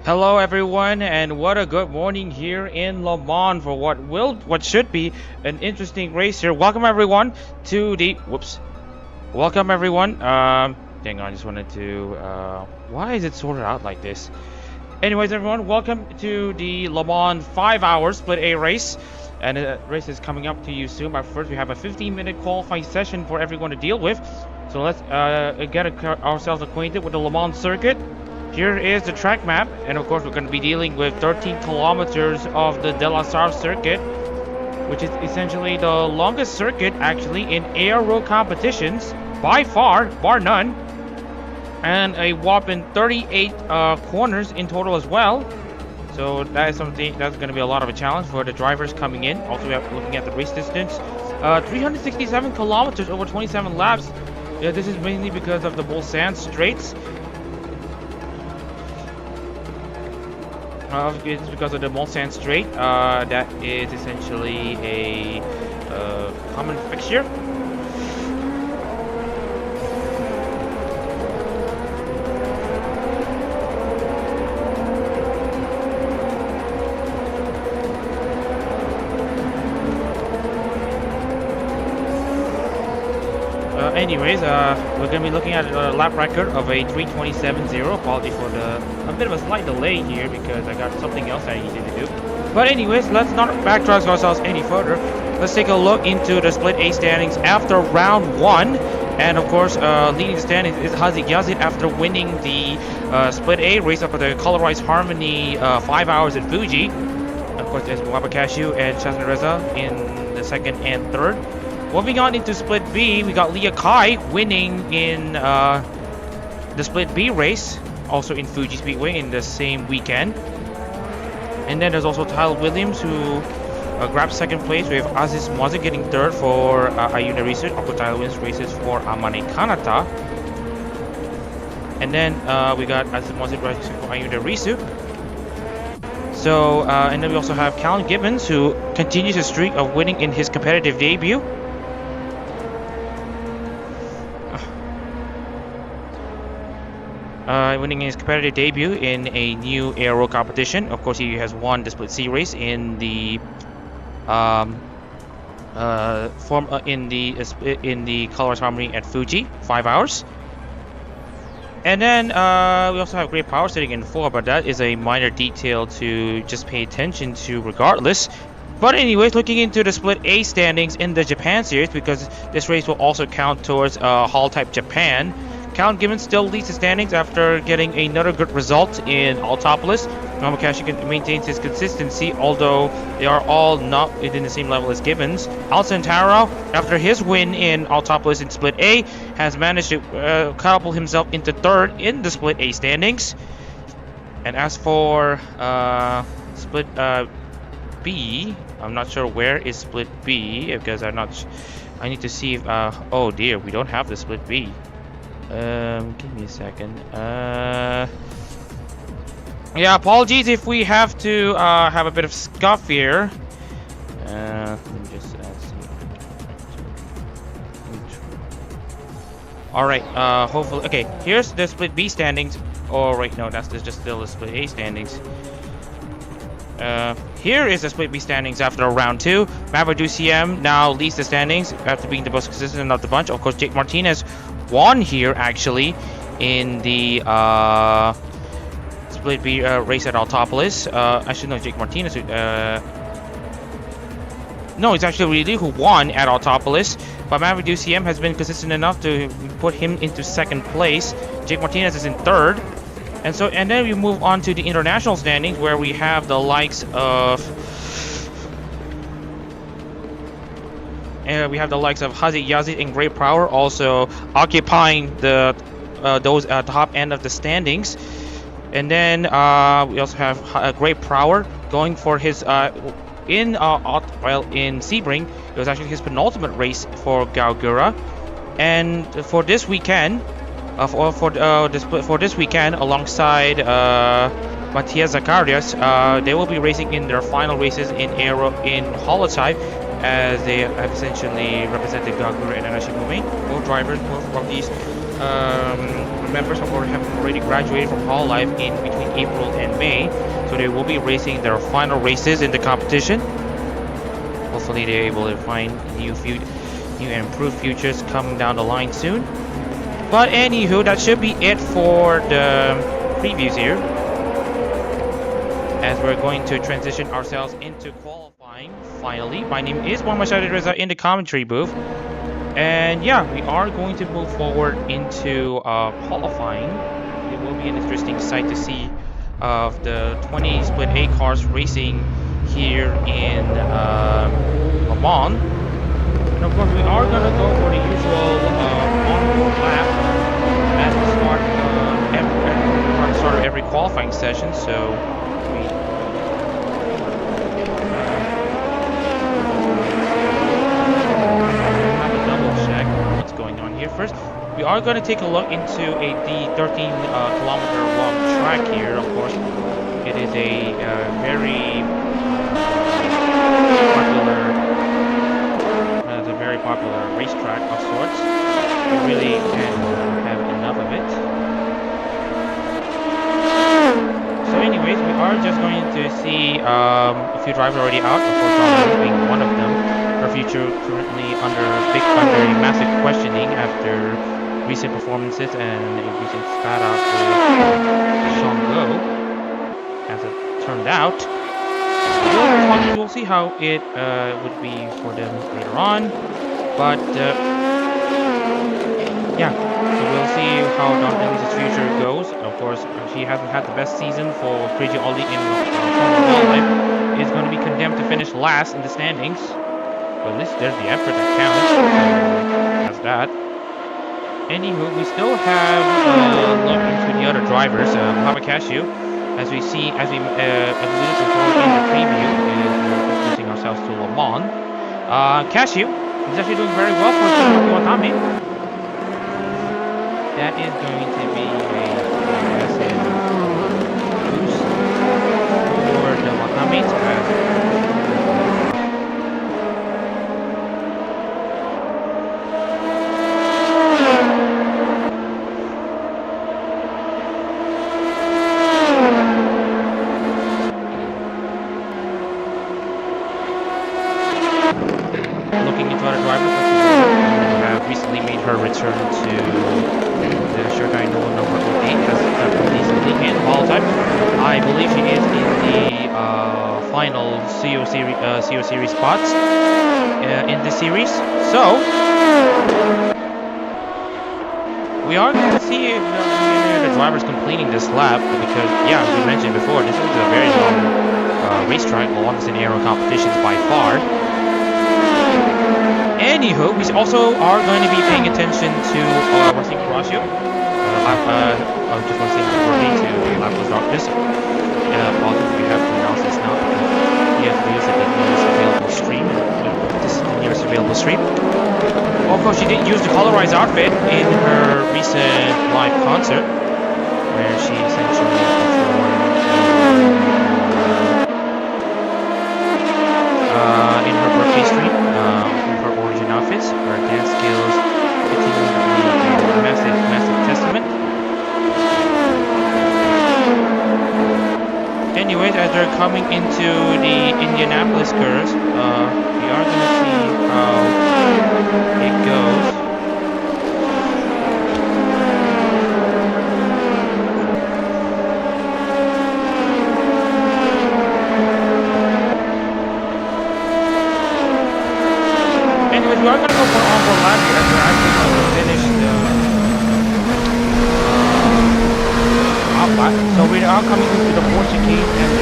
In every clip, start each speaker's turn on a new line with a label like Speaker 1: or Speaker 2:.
Speaker 1: Hello everyone, and what a good morning here in Le Mans for what should be an interesting race here. Welcome everyone to the welcome everyone. Hang on, I just wanted to why is it sorted out like this? Anyways everyone, welcome to the Le Mans 5 hour split A race, and the race is coming up to you soon. But first we have a 15-minute qualifying session for everyone to deal with. So let's get ourselves acquainted with the Le Mans circuit. Here is the track map, and of course we're going to be dealing with 13 kilometers of the De La Salle circuit, which is essentially the longest circuit actually in ARO competitions by far, bar none, and a whopping 38 corners in total as well. So that is something that's going to be a lot of a challenge for the drivers coming in. Also, we are looking at the race distance, 367 kilometers over 27 laps. Yeah, this is mainly because of the Mulsanne straights. It's because of the Mulsanne Strait. That is essentially a common fixture. Anyways, we're going to be looking at a lap record of a 3:27.0. Apologies for a bit of a slight delay here because I got something else that I needed to do. But anyways, let's not backtrack ourselves any further. Let's take a look into the Split A standings after round 1. And of course, leading the standings is Hazy Yazid after winning the Split A race up at the Colorized Harmony 5 hours at Fuji. Of course, there's Wabakashu and Chasna Reza in the second and third. Moving on into Split B, we got Leah Kai winning in the Split B race, also in Fuji Speedway in the same weekend. And then there's also Tyler Williams who grabbed second place with Aziz Mozik getting third for Ayuna Research. Of course, Tyler Williams races for Amane Kanata. And then we got Aziz Mozik racing for Ayuna Research. So, and then we also have Callan Gibbons who continues his streak of winning in his competitive debut. Winning his competitive debut in a new ARO competition. Of course, he has won the Split C race in the in the Colors Harmony at Fuji 5 hours. And then we also have Great Power sitting in 4, but that is a minor detail to just pay attention to regardless. But anyways, looking into the Split A standings in the Japan series, because this race will also count towards Holotype Japan. Callan Gibbons still leads the standings after getting another good result in Altopolis. Mamakashi maintains his consistency, although they are all not within the same level as Gibbons. Al Santaro, after his win in Altopolis in Split A, has managed to catapult himself into third in the Split A standings. And as for Split B, I'm not sure where is Split B because I need to see if oh dear, we don't have the Split B. Give me a second. Yeah, apologies if we have to have a bit of scuff here. Let me just see. All right. Hopefully, okay. Here's the Split B standings. Oh, right. No, that's just still the Split A standings. Here is the Split B standings after round 2. Maverick CM now leads the standings after being the most consistent of the bunch. Of course, Jake Martinez won here actually in the Split B race at Altopolis. Actually, no, Jake Martinez. No, it's actually Lee who won at Altopolis. But Maverick CM has been consistent enough to put him into second place. Jake Martinez is in third. And then we move on to the international standings where we have the likes of Hazy Yazid and Great Power also occupying the those top end of the standings. And then we also have Great Power going for his in Sebring. It was actually his penultimate race for Gaogura. And for this weekend, for this weekend, alongside Matthias Zacharias, they will be racing in their final races in Holotype, as they have essentially represented Gaogura and Anashimome. Both drivers, both of these members have already graduated from Holotype in between April and May, so they will be racing their final races in the competition. Hopefully, they're able to find new and improved futures coming down the line soon. But anywho, that should be it for the previews here, as we're going to transition ourselves into qualifying finally. My name is Muhammad Shahid Reza in the commentary booth, and yeah, we are going to move forward into qualifying. It will be an interesting sight to see of the 20 Split A cars racing here in Le Mans. And of course, we are going to go for the usual on-road lap at the start of every qualifying session. So we have a double check what's going on here. First, we are going to take a look into the 13 kilometer long track here. Of course, it it is a very popular, it's a very popular racetrack of sorts. You really can't have enough of it. So anyways, we are just going to see a few drivers already out, of course Don being one of them. Her future currently under massive questioning after recent performances and a recent spat out with Sean Lowe, as it turned out. We'll see how it would be for them later on, but yeah, so we'll see how Don Ellis's future goes. Of course, she hasn't had the best season for Crazy Ollie in Holotype. Is going to be condemned to finish last in the standings, but at least there's the effort that counts. So that's that. Anywho, we still have a look into the other drivers. Papa Cashew, as we alluded before in the preview, is introducing ourselves to Le Mans. Cashew is actually doing very well for Watami. That is going to be a massive boost for the Watami. Looking into other drivers, who have recently made her return to the Shogai no number 8 as recently in Holotype. I believe she is in the final CO series spots in this series. So we are going to see the drivers completing this lap because, yeah, as we mentioned before, this is a very long racetrack, the longest in aero competitions by far. Anywho, we also are going to be paying attention to Racing Horatio. I just want to say happy birthday to Lapis Darkness. Apologies if we have to announce this now because he has used the nearest available stream. This is the nearest available stream. Of course, she did use the colorized outfit in her recent live concert, where she essentially performed in her birthday stream. Outfits, her dance skills continue to be a massive testament. Anyways, as they're coming into the Indianapolis curves, we are going to see how it goes. We are going to go for on-board lap here as we're actually going to finish the off lap. So we are coming into the fourth chicane and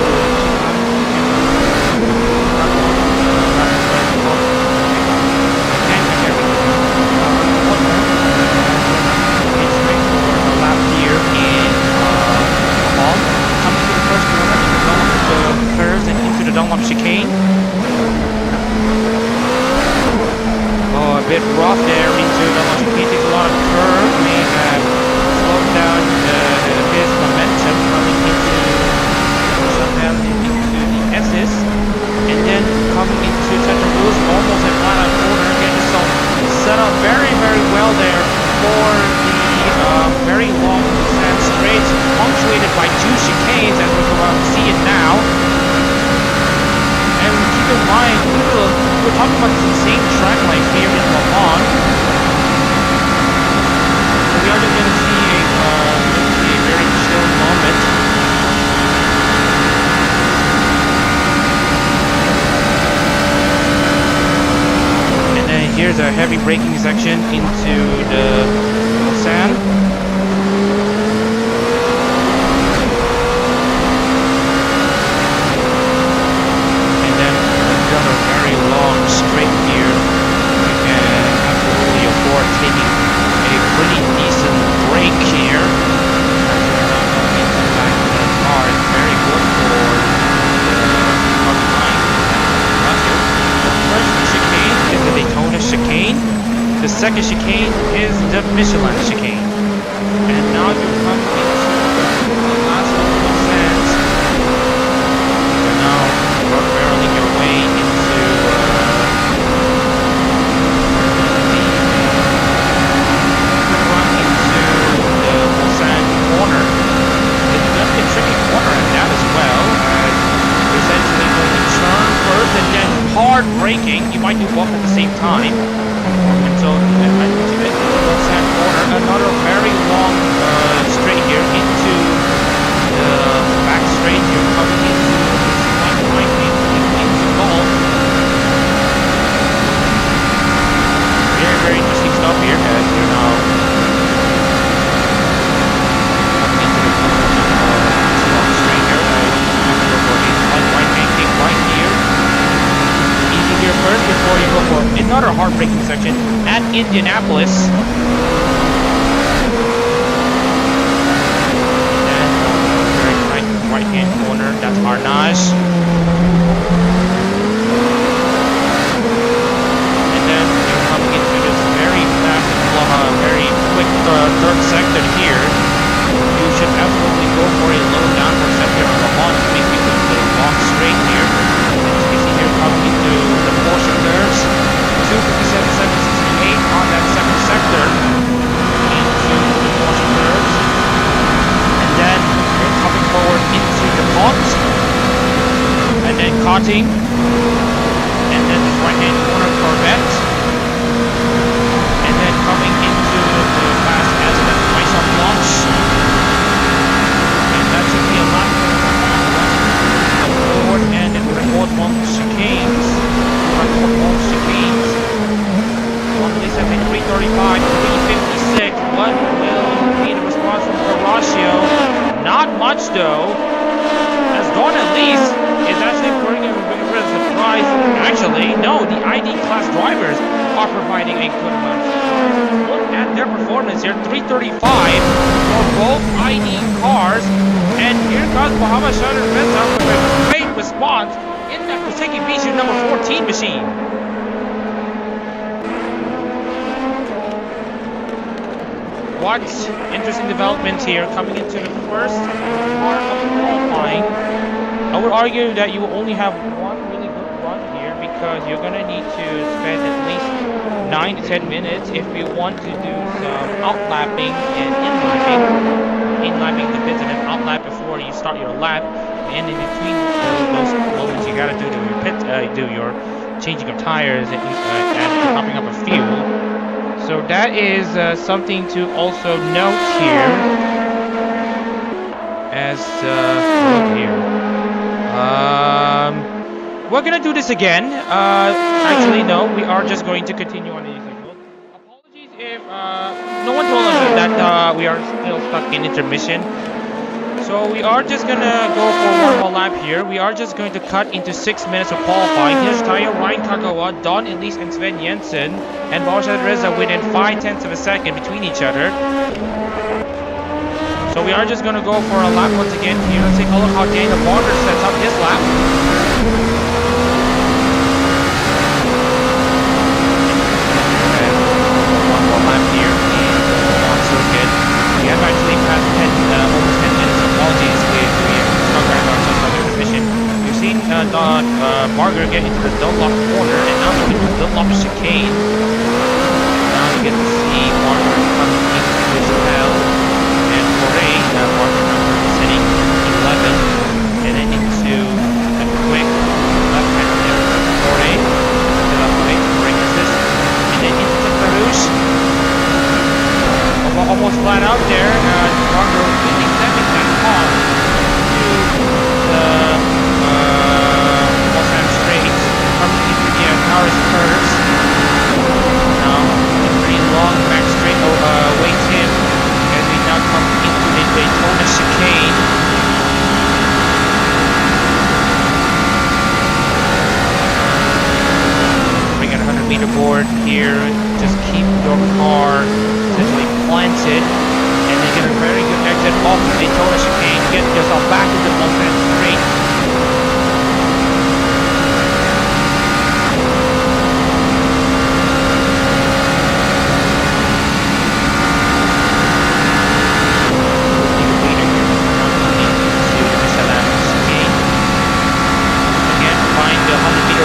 Speaker 1: lap here in Hall. Coming to the first corner into the curves and into the Dunlop chicane. A bit rough there into the chicane, takes a lot of curve, may have slowed down his momentum coming into the S's, and then coming into center boost, almost at flat out corner, getting himself set up very, very well there for the very long sand straights, punctuated by two chicanes as we're about to see it now. And keep in mind, we're talking about this insane track life here in Le Mans. So we are just going to see a very chill moment. And then here's a heavy braking section into the sand. Straight here, you can absolutely afford taking a pretty decent break here. The car is very good for the line. The first chicane is the Daytona chicane. The second chicane is the Michelin chicane. And now you come into the last couple of sands. hard braking. You might do both at the same time. And so, corner, another very long straight here into the back straight here, coming into golf. Very, very interesting stuff here as you're now coming into the long straight here. Right banking right here. Easy here first before you go for another hard braking section at Indianapolis. Right hand corner, that's Arnage. And then you're coming into this very fast, very quick third sector here. You should absolutely go for a low downward sector on the launch to make it to the long straight here. As you can see here, coming into the portion curves, 257.768 on that second sector into the portion curves. And then coming forward into the pot, and then cutting, and then this right hand corner Corvette, and then coming into the fast as a nice up launch, and that should be a lot forward, and then the fourth one chicanes, on this I think 335, 356, what will be the response from Horatio? Not much though, as Dawn at least is actually bringing a bit of a surprise. Actually, no, the ID class drivers are providing a good amount of surprise. Look at their performance here, 335 for both ID cars, and here comes Muhammad Shadar Reza with a great response in that Koseki Bishu number 14 machine. What interesting developments here coming into the first part of qualifying. I would argue that you will only have one really good run here because you're going to need to spend at least 9 to 10 minutes if you want to do some outlapping and inlapping the pits and then outlap before you start your lap. And in between those moments, you got to do your changing of tires and topping up of fuel. So that is something to also note here as here. We're gonna do this again. Actually, no, we are just going to continue on the usual. Apologies if no one told us that we are still stuck in intermission. So we are just gonna go for one more lap here. We are just going to cut into 6 minutes of qualifying. Here's Tayo, Ryan Kagawa, Don Elise, and Sven Jensen, and Barsha Reza within 0.5 of a second between each other. So we are just gonna go for a lap once again here. Let's take a look how Daniel Barger sets up his lap. One more lap here on circuit. We have actually passed almost 10 minutes. Apologies if we stuck around ourselves on the intermission. We've seen Margaret get into the Dunlop corner and now into the Dunlop chicane. Now you get to see Margaret coming into this hell and Foray, Margaret number sitting 11, and then into a quick left hand there, Foray, Foray assist, and then into Farouche. Almost flat out there, Margaret really stepping that car to the Waltham Straight, coming into the Paris curves. Now, a pretty long back straight awaits him as we now come into the Daytona chicane. Bring out a 100-meter board here. Just keep your car essentially planted, and then get a very good exit off the Daytona chicane. Get yourself back into the Waltham Straight.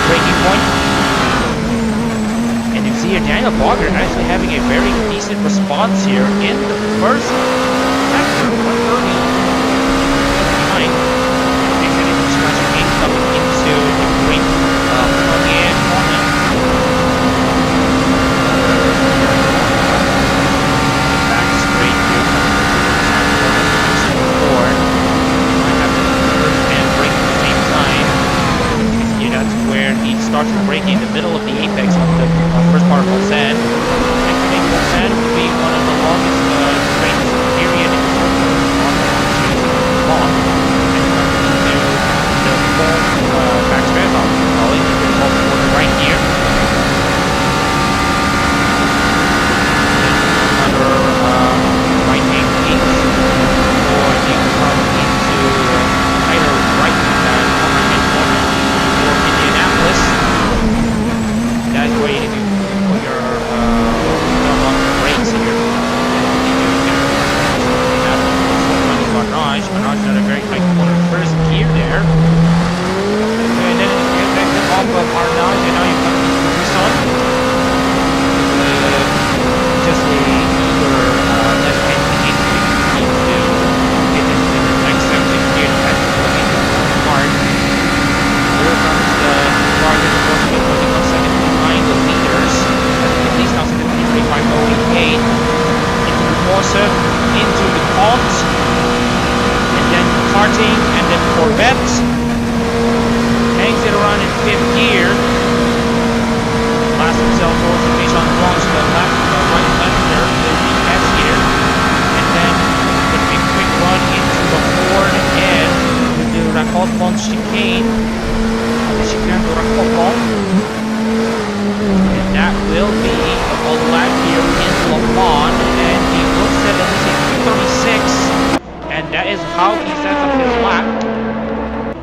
Speaker 1: Braking point. And you see here Daniel Barger actually having a very decent response here in the first sector, 130 behind. Exiting the chicane, coming into the green plug-in. starts to break in the middle of the apex of the first part of Busan. And to make Busan to be one of the longest trains period in the circle long. And comes into the full backstretch, I'll call it, the fourth quarter right here. Another right angle or you come into either right overhead corner or Indianapolis. That's where you need to put your brakes here. Carnage at a very tight corner. First gear there. And then you get back off of Carnage and now you come into Tucson. Just a eager left-hand kick to get into the next section here. That's looking hard. Here comes the target of course with 21 seconds behind the leaders. At least now 73.088. Into the Forza, into the Cont. Karting and then Corvette hangs it around in 5th gear. Last himself also based on launch the left, right left there will be S here, and then going to be a quick run into the Ford and the Rakotmont chicane, the chicane to Rakotmont, and that will be a lap here in Le Mans, and he will set at least a 236. And that is how he sets up his lap.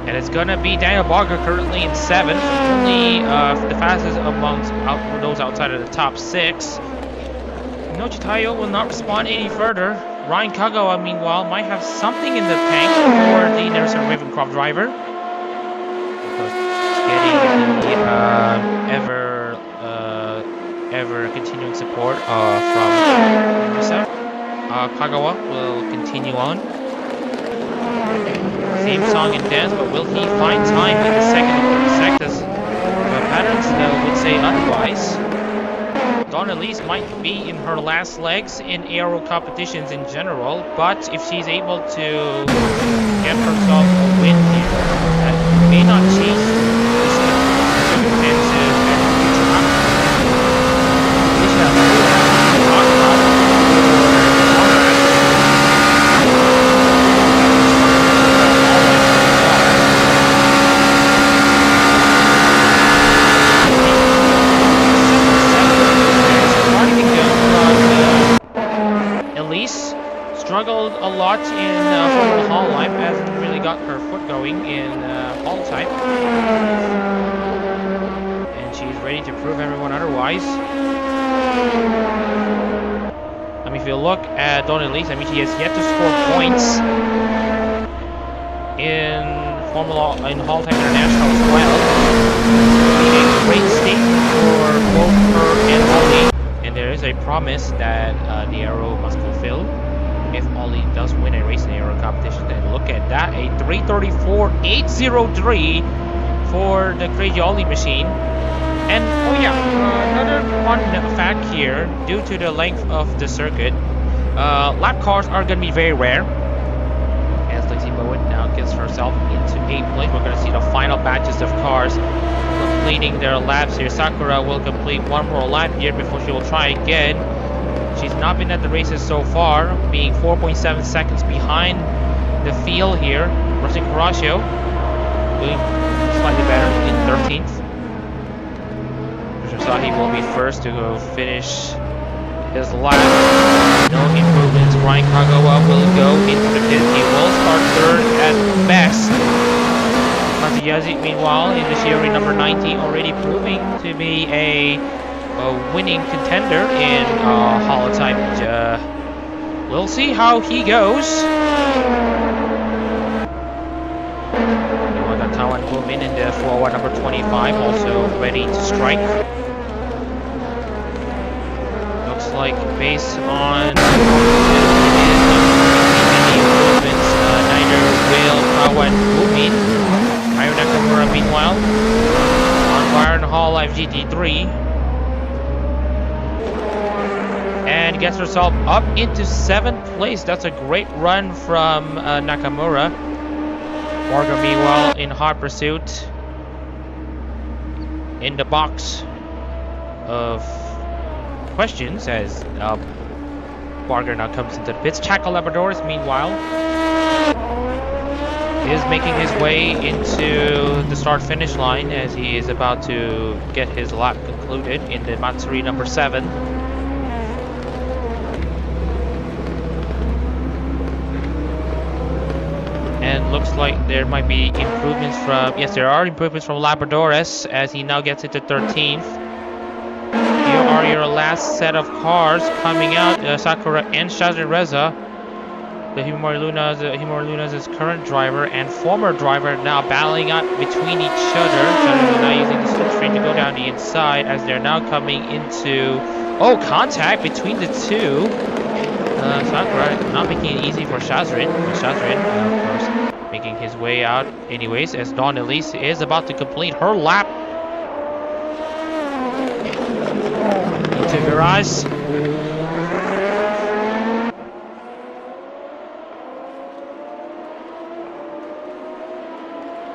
Speaker 1: And it's gonna be Daniel Barger currently in 7th, only the fastest amongst those outside of the top 6. Nochi Tayo will not respond any further. Ryan Kagawa, meanwhile, might have something in the tank for the Nelson Ravencroft driver. Because getting the ever continuing support from Narisa. Kagawa will continue on. Same song and dance, but will he find time in the second or third sectors? But patterns would say otherwise. Donna Elise might be in her last legs in ARO competitions in general, but if she's able to get herself a win here, that may not change the circumstances and future outcomes. Struggled a lot in Formula Holotype, hasn't really got her foot going in Holotype, and she's ready to prove everyone otherwise. I mean, if you look at Donna Elise, I mean, she has yet to score points in Holotype International as well. Being a great statement for both her and Ollie, and there is a promise that the ARO must fulfill. If Ollie does win a race in the ARO competition, then look at that, a 3:34.803 for the Crazy Ollie machine. And oh yeah, another fun fact here, due to the length of the circuit, lap cars are going to be very rare. As Lexi Bowen now gets herself into 8th place, we're going to see the final batches of cars completing their laps here. Sakura will complete one more lap here before she will try again. She's not been at the races so far, being 4.7 seconds behind the field here. Russian Horatio doing slightly better in 13th. Sahi will be first to go finish his lap. No improvements. Ryan Kagawa will go into the pit. He will start 3rd at best. Matsuyazi, meanwhile, in the series number 90, already proving to be a winning contender in Holotype. We'll see how he goes. Meanwhile, Taiwan Woman in the 401 number 25, also ready to strike. Looks like based on any improvements, neither will Taiwan Woman. Ayo Nakamura, meanwhile, on Byron Hall Live GT3. And gets herself up into 7th place. That's a great run from Nakamura. Morgan, meanwhile, in hot pursuit. in the box of questions as Barger now comes into the pits. Chacalabradores, meanwhile, is making his way into the start-finish line as he is about to get his lap concluded in the Matsuri number 7. And looks like there might be improvements from... Yes, there are improvements from Labradores as he now gets into 13th. Here are your last set of cars coming out. Sakura and Shazir Reza. The Himori Luna's current driver and former driver now battling out between each other. Shazir now using the slipstream to go down the inside as they're now coming into... Oh, contact between the two. Sakura not making it easy for Shazrin. Shazrin, of course, making his way out anyways as Dawn Elise is about to complete her lap. Into garage.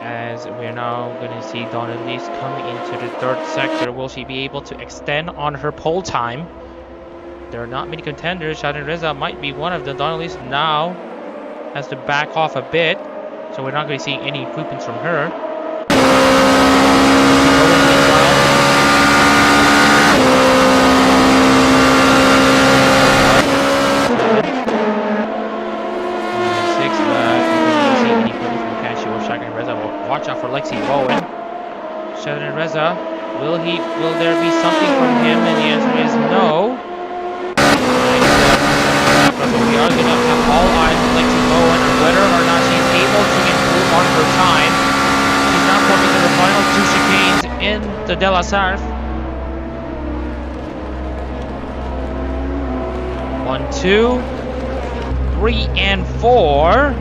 Speaker 1: As we're now going to see Dawn Elise coming into the 3rd sector. Will she be able to extend on her pole time? There are not many contenders. Shadin Reza might be one of them. Dawn Elise now has to back off a bit, so we're not going to see any improvements from her. 6, but we don't see any improvements from Cashew or Shadin Reza. Watch out for Lexi Bowen. Shadin Reza, will there be something from him? And the answer is no. We are going to have all eyes on Lexi Bowen on whether or not she's able to improve on her time. She's now coming to the final 2 chicanes in the De La Sarf. 1, 2, 3, and 4.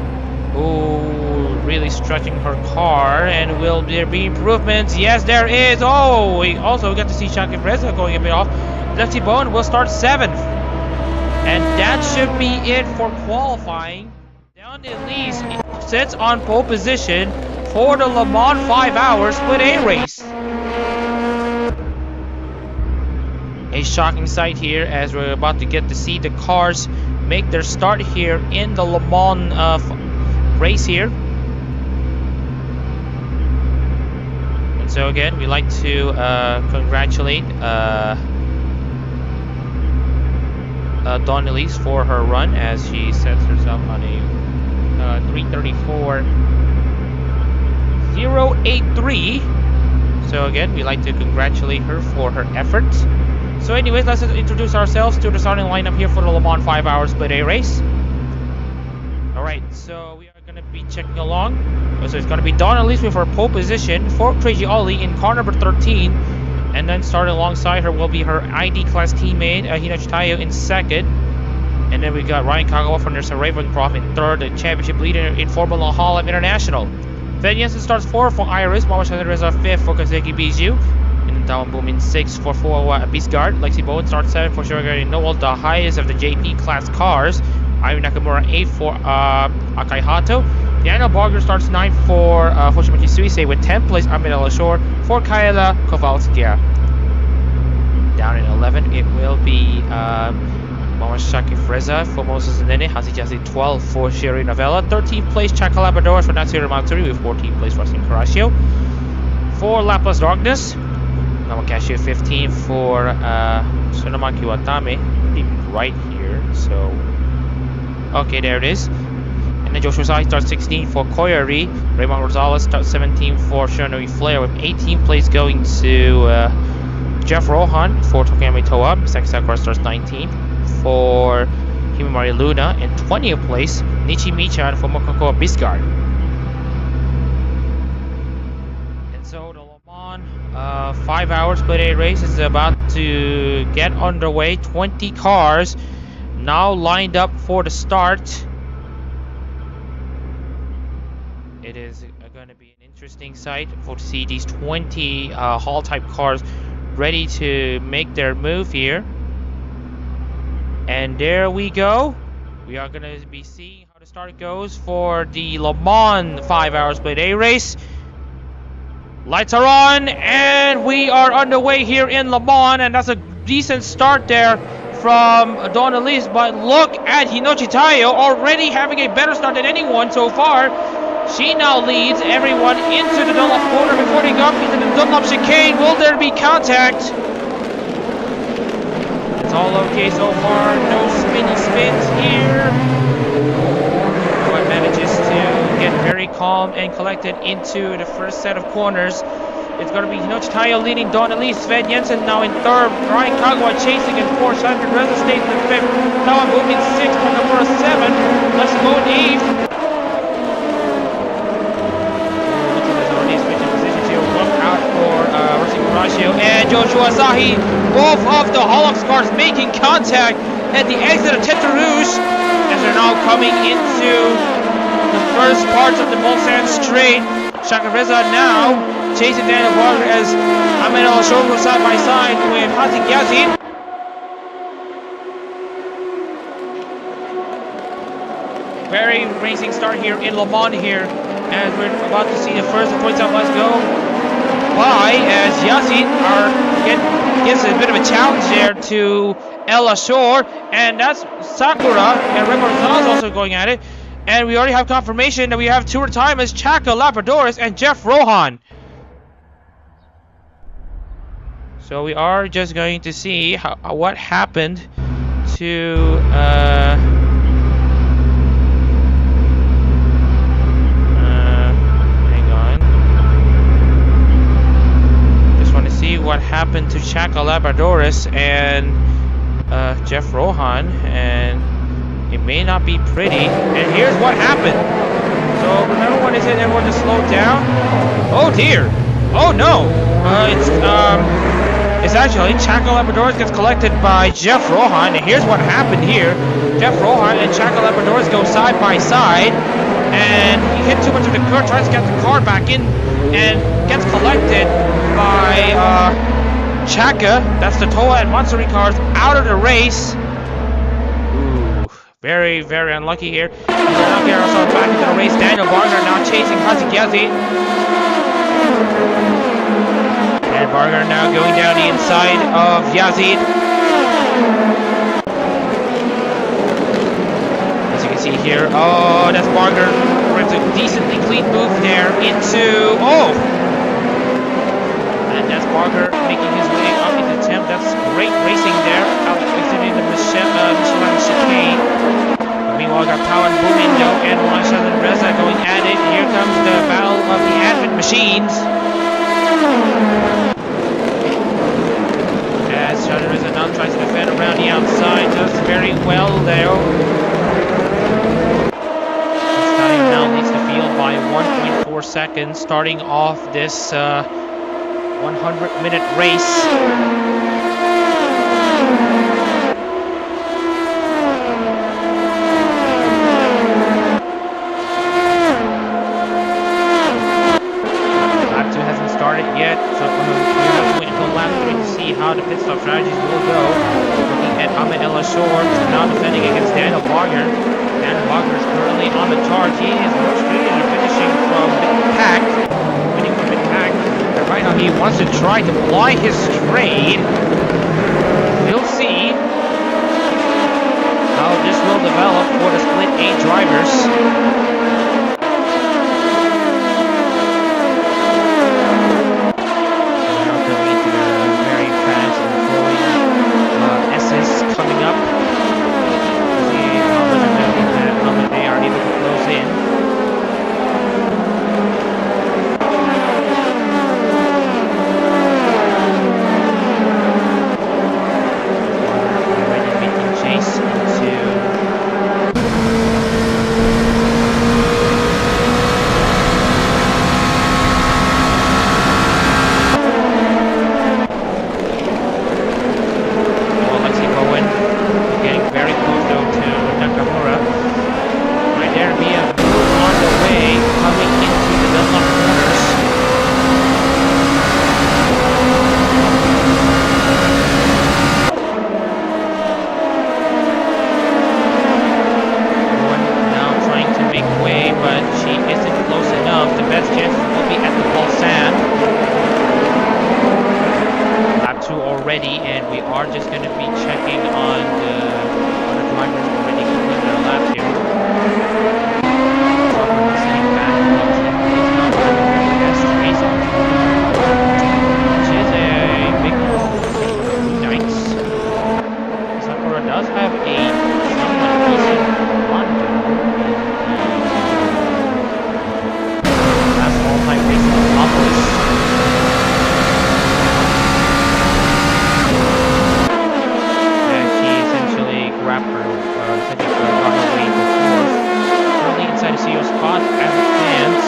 Speaker 1: Ooh, really stretching her car. And will there be improvements? Yes, there is. Oh, we also got to see Shakib Reza going a bit off. Lexi Bowen will start 7th. And that should be it for qualifying. Dawn Elise sits on pole position for the Le Mans 5 hour Split A race. A shocking sight here as we're about to get to see the cars make their start here in the Le Mans race here. And so again, we like to congratulate Dawn Elise for her run as she sets herself on a 3:34.083. So again, we like to congratulate her for her efforts. So anyways, let's introduce ourselves to the starting lineup here for the Le Mans 5 hour Split A race. Alright, so we are going to be checking along. So it's going to be Dawn Elise with her pole position for Crazy Ollie in car number 13. And then starting alongside her will be her ID class teammate, Hinachi Tayo in 2nd. And then we got Ryan Kagawa from Nurse Ravencroft in 3rd, the championship leader in Formula Hall International. Van Jensen starts 4th for Iris, Mama Reza 5th for Kazeki Biju. And then Tawan Boom in 6th for Bisgard. Lexi Bowen starts 7th for Shirogari Noel, the highest of the JP class cars. Ayu Nakamura 8th for Akai Hato. Daniel Barger starts 9th for Hoshimachi Suisei with 10th place Ahmed Alashore for Kaela Kowalskia. Down in 11th it will be Mamashaki Freza for Moses Nene, Hazijazi 12th for Shiri Novella, 13th place Chakalabrador for Natsuru Matsuri with 14th place Rustin Karashio. For Laplace Darkness, Namakashi 15th for Tsunamaki Watame, right here, so okay, there it is. And then Joshua Sai starts 16th for Koyari. Raymond Rosales starts 17th for Shonoi Flair with 18th place going to Jeff Rohan for Tokiyami Toa. Misaki Sakura starts 19th for Himamari Luna. And 20th place, Nichi Michan for Mokoko Bisgard. And so the Le Mans 5 hour Split A race is about to get underway. 20 cars now lined up for the start. It is going to be an interesting sight to see these 20 Holotype cars ready to make their move here. And there we go. We are going to be seeing how the start goes for the Le Mans 5 hour Split A race. Lights are on, and we are underway here in Le Mans, and that's a decent start there from Don Elise, but look at Hinochi Taiyo already having a better start than anyone so far. She now leads everyone into the Dunlop corner before they go up into the Dunlop chicane. Will there be contact? It's all okay so far. No spinny spins here. Everyone manages to get very calm and collected into the first set of corners. It's going to be Hinochi Taiyo leading Don Elise, Sven Jensen now in third, Brian Kagawa chasing in fourth, Simon Reza stays in fifth, Tawan moving sixth, number 7, let's go in eighth. There's already switching positions here, look out for Rossi Horatio and Joshua Asahi, both of the Holox cars making contact at the exit of Tete Rouge as they're now coming into the first parts of the Mulsanne Straight. Shaka Reza now chasing Daniel Barger as Ahmed El-Ashor goes side by side with Hazik Yazid. Very racing start here in Le Mans here as we're about to see the first points out. Let's go by as Yazid gives a bit of a challenge there to El-Ashor, and that's Sakura and Remo Gonzalez also going at it. And we already have confirmation that we have two retirements, Chaka Labradorus and Jeff Rohan. So we are just going to see what happened to hang on. Just want to see what happened to Chaka Labradorus and Jeff Rohan, and it may not be pretty. And here's what happened. So remember when they said everyone to slow down? Oh dear. Oh no. It's actually Chaka Labradorus gets collected by Jeff Rohan, and here's what happened here. Jeff Rohan and Chaka Labradorus go side by side, and he hit too much of the curb, tries to get the car back in, and gets collected by Chaka. That's the Toa and Matsuri cars out of the race. Ooh, very, very unlucky here. They're also back into the race. Daniel Barger now chasing Hazik Yazid. And Barger now going down the inside of Yazid. As you can see here, oh, that's Barger. Runs a decently clean move there into, oh! And that's Barger making his way up into the 10th. That's great racing there. Out exiting the Michelin chicane. Meanwhile, we got Tao and Bumindo and Wanshad and Reza going at it. Here comes the battle of the Advent machines. As Shadar Reza now tries to defend around the outside, does very well there. This time now leads the field by 1.4 seconds, starting off this 100-minute race. Yet, so we have to wait until lap 3 to see how the pit stop strategies will go. Looking at Ahmed El-Ashor, now defending against Daniel Barger. Daniel Barger is currently on the charge. He is most treated finishing from mid-pack, winning from mid-pack. And right now he wants to try to ply his trade. We'll see how this will develop for the split A drivers. Coming up, see how much they are able to close in. Already making chase into are just going to be checking on the other drivers already completed their lap here. So we're sitting back and it's not running the best race on, which is a big nice. Sakura does have a somewhat decent run to last all-time race in Los CEO spot as it stands.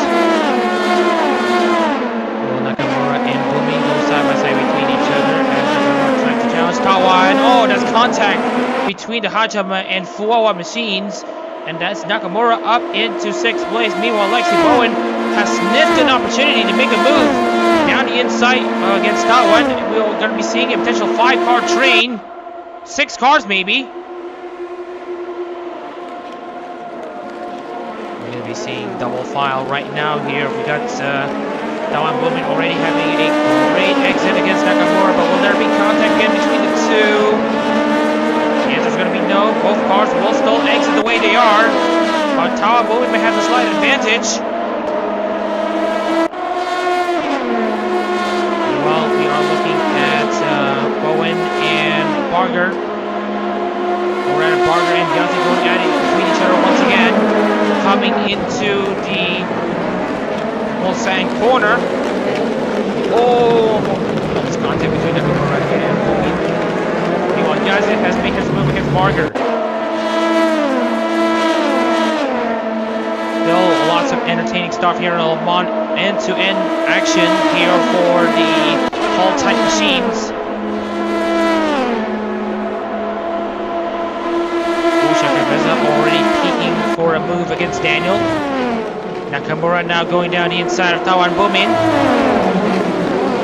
Speaker 1: Will Nakamura and Bumi go side by side between each other as Nakamura tries to challenge Tawan. Oh, that's contact between the Hajime and Fuwawa machines. And that's Nakamura up into 6th place. Meanwhile, Lexi Bowen has sniffed an opportunity to make a move down the inside against Tawan. We're going to be seeing a potential 5-car train. 6 cars maybe. Seeing double file right now here. We got Tawan Bowman already having a great exit against Nakamura, but will there be contact again between the two? The answer's going to be no. Both cars will still exit the way they are, but Tawan Bowman may have the slight advantage. Well, we are looking at Bowen and Barger. We're at Barger and Beyonce going at it between each other once again. Coming into the Mulsanne corner. Oh, that's contact between Nakamura and Bumi. Meanwhile, Yazid has made his move against Barger. Still lots of entertaining stuff here in Le Mans. End-to-end action here for the Holotype machines. Already peeking for a move against Daniel. Nakamura now going down the inside of Tawan Bowman.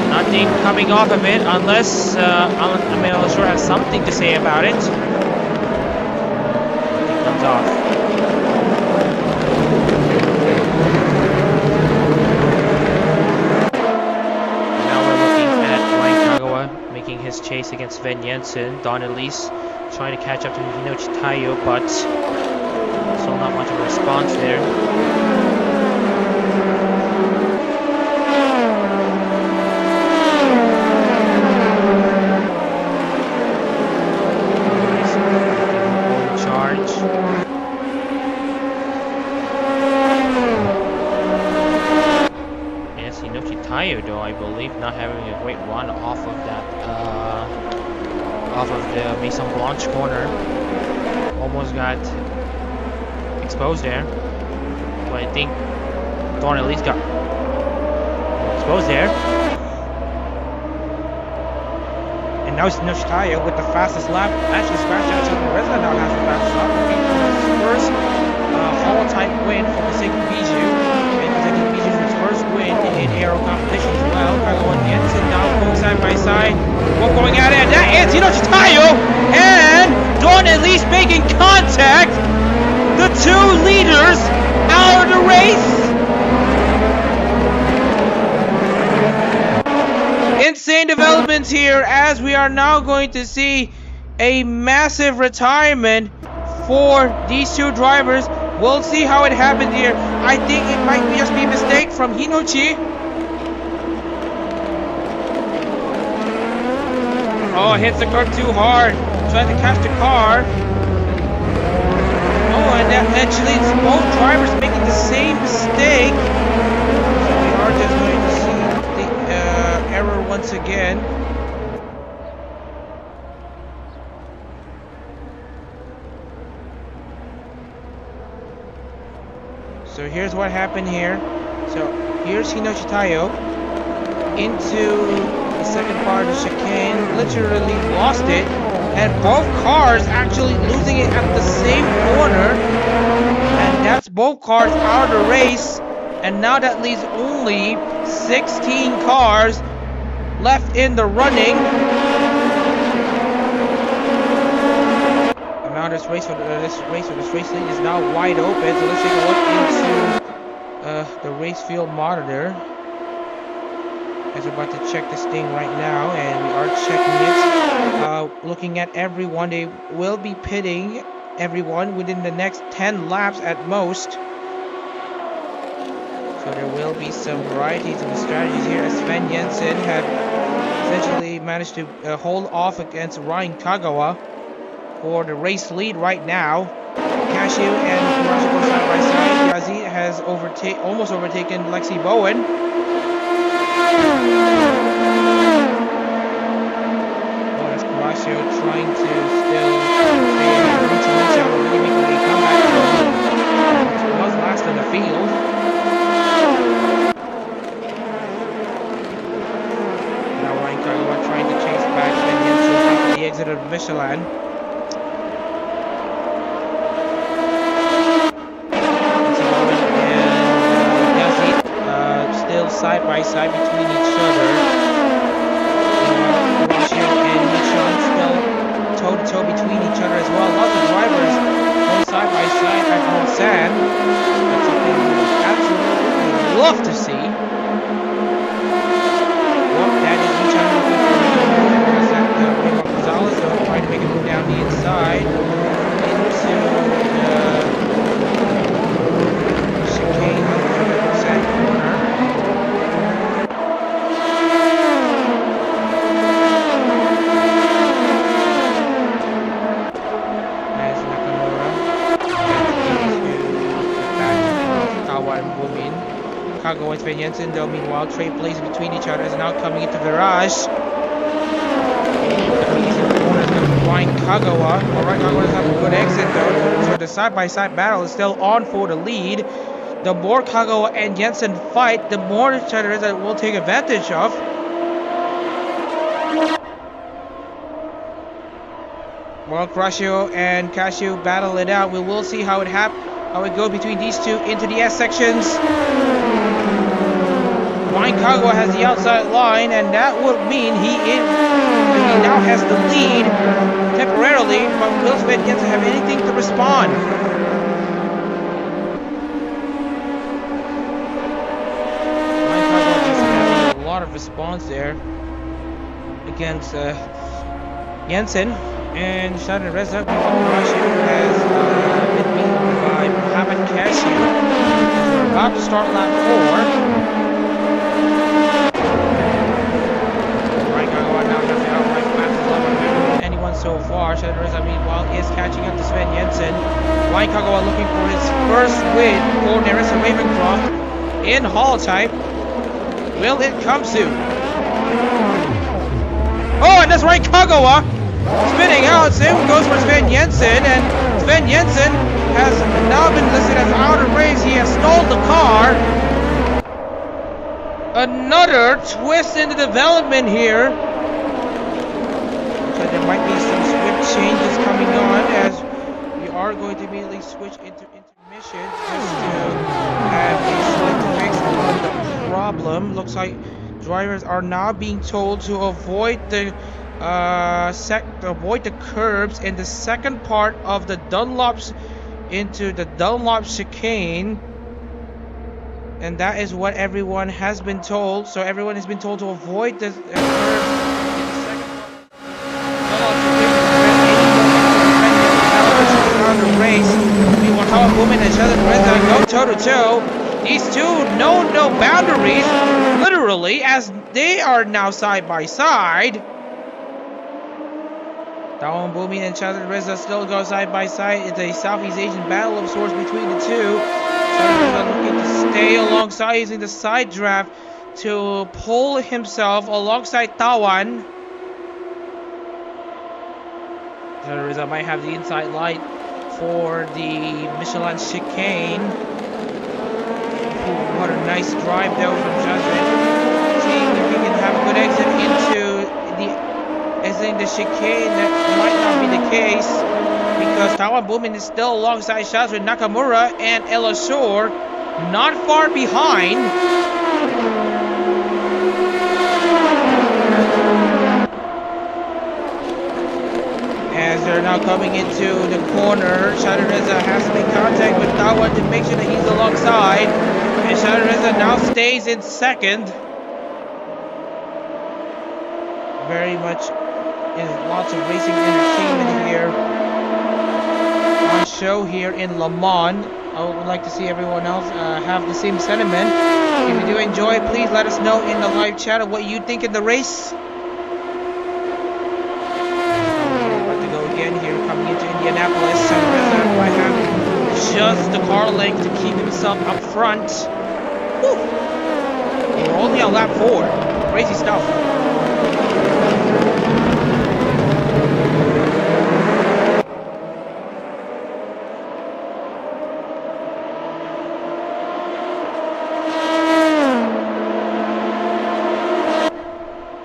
Speaker 1: Nothing coming off of it unless I'm sure has something to say about it. Nothing comes off. Now we're looking at Ryan Kagawa making his chase against Sven Jensen. Don Elise trying to catch up to Hinochi Taiyo, but still not much of a response there. Charge. Yes, Hinochi Taiyo, though, I believe, not having a great run off of that. Off of the Maison Blanche corner. Almost got exposed there. But I think Thorne at least got exposed there. And now it's Taiyo with the fastest lap. Actually, Scratch out to Reza now has the fastest lap. Looking for his first Holotype win for Maseki Bijou. And Maseki Bijou's first win in ARO competition as well. Kagawa and Jensen now going side by side. Both going at it, and that is Hinochi Taiyo and Dawn at least making contact. The two leaders out of the race. Insane developments here as we are now going to see a massive retirement for these two drivers. We'll see how it happens here. I think it might just be a mistake from Hinochi. Oh, hits the car too hard. Trying to catch the car. Oh, and that actually leads both drivers making the same mistake. So we are just going to see the error once again. So here's what happened here. So here's Hinochi Taiyo into the second part of the chicane, literally lost it, and both cars actually losing it at the same corner, and that's both cars out of the race. And now that leaves only 16 cars left in the running. And now this race lead is now wide open. So let's take a look into the race field monitor.
Speaker 2: As we're about to check this thing right now, and we are checking it. Looking at everyone, they will be pitting everyone within the next 10 laps at most. So there will be some varieties in the strategies here, as Sven Jensen had essentially managed to hold off against Ryan Kagawa for the race lead right now. Cashew and Kurashi go side by side. Yazi has almost overtaken Lexi Bowen. As Kurashi trying to still stay ahead of Michio, really making a comeback. Was last in the field. Trying to chase back Sven Jensen after the exit of Michelin. And still side by side between each other. Horacio and Michelin still toe to toe between each other as well. Lots of drivers going side by side at Monsan. That's something we would absolutely love to see. That is Michelin looking for Gonzalez, trying to make a move down the inside into the chicane on the side corner. As Nakamura gets into the back of Kawa and Bumin. Kago and Sven Jensen, though, meanwhile, trade plays between each other, is now coming into Virage. Ryan Kagawa. Well, Ryan Kagawa does have a good exit though, so the side-by-side battle is still on for the lead. The more Kagawa and Jensen fight, the more each other that will take advantage of. Well, Crushio and Cashew battle it out. We will see how it goes between these two into the S sections. Ryan Kagawa has the outside line, and that would mean he now has the lead temporarily, but will Sven Jensen have anything to respond? Ryan Kagawa just having a lot of response there against Jensen, and Sharon Reza has been beaten by Mohamed Cashew. We're about to start lap 4. So far, Shadow Reza meanwhile is catching up to Sven Jensen. Ryan Kagawa looking for his first win for Nerissa Ravencroft in Holotype. Will it come soon? Oh, and that's Ryan Kagawa spinning out. Same goes for Sven Jensen, and Sven Jensen has now been listed as out of race. He has stalled the car. Another twist in the development here. So there might be some swift changes coming on, as we are going to immediately switch into intermission just to have a slight fix on the problem. Looks like drivers are now being told to avoid the curbs in the second part of the Dunlops into the Dunlop chicane. And that is what everyone has been told. So everyone has been told to avoid the curbs in the second part. The race. Meanwhile, Tawa Woman and Sheldon Reza go toe to toe. These two know no boundaries, literally, as they are now side by side. Tawa Woman and Sheldon Reza still go side by side. It's a Southeast Asian battle of sorts between the two. Sheldon Reza looking to stay alongside, using the side draft to pull himself alongside Tawan. Sheldon Reza might have the inside light for the Michelin chicane. Ooh, what a nice drive though from Jasmine. Seeing if he can have a good exit into the chicane. That might not be the case, because Tawan Boomin is still alongside Shazrin Nakamura and Ella Shore, not far behind. As they're now coming into the corner, Shadareza has to make contact with Tawan to make sure that he's alongside. And Shadareza now stays in second. very much is lots of racing entertainment here on show here in Le Mans. I would like to see everyone else have the same sentiment. If you do enjoy, please let us know in the live chat of what you think of the race. About to go again here, coming into Indianapolis. I have just the car length to keep himself up front. Woo. We're only on lap 4. Crazy stuff.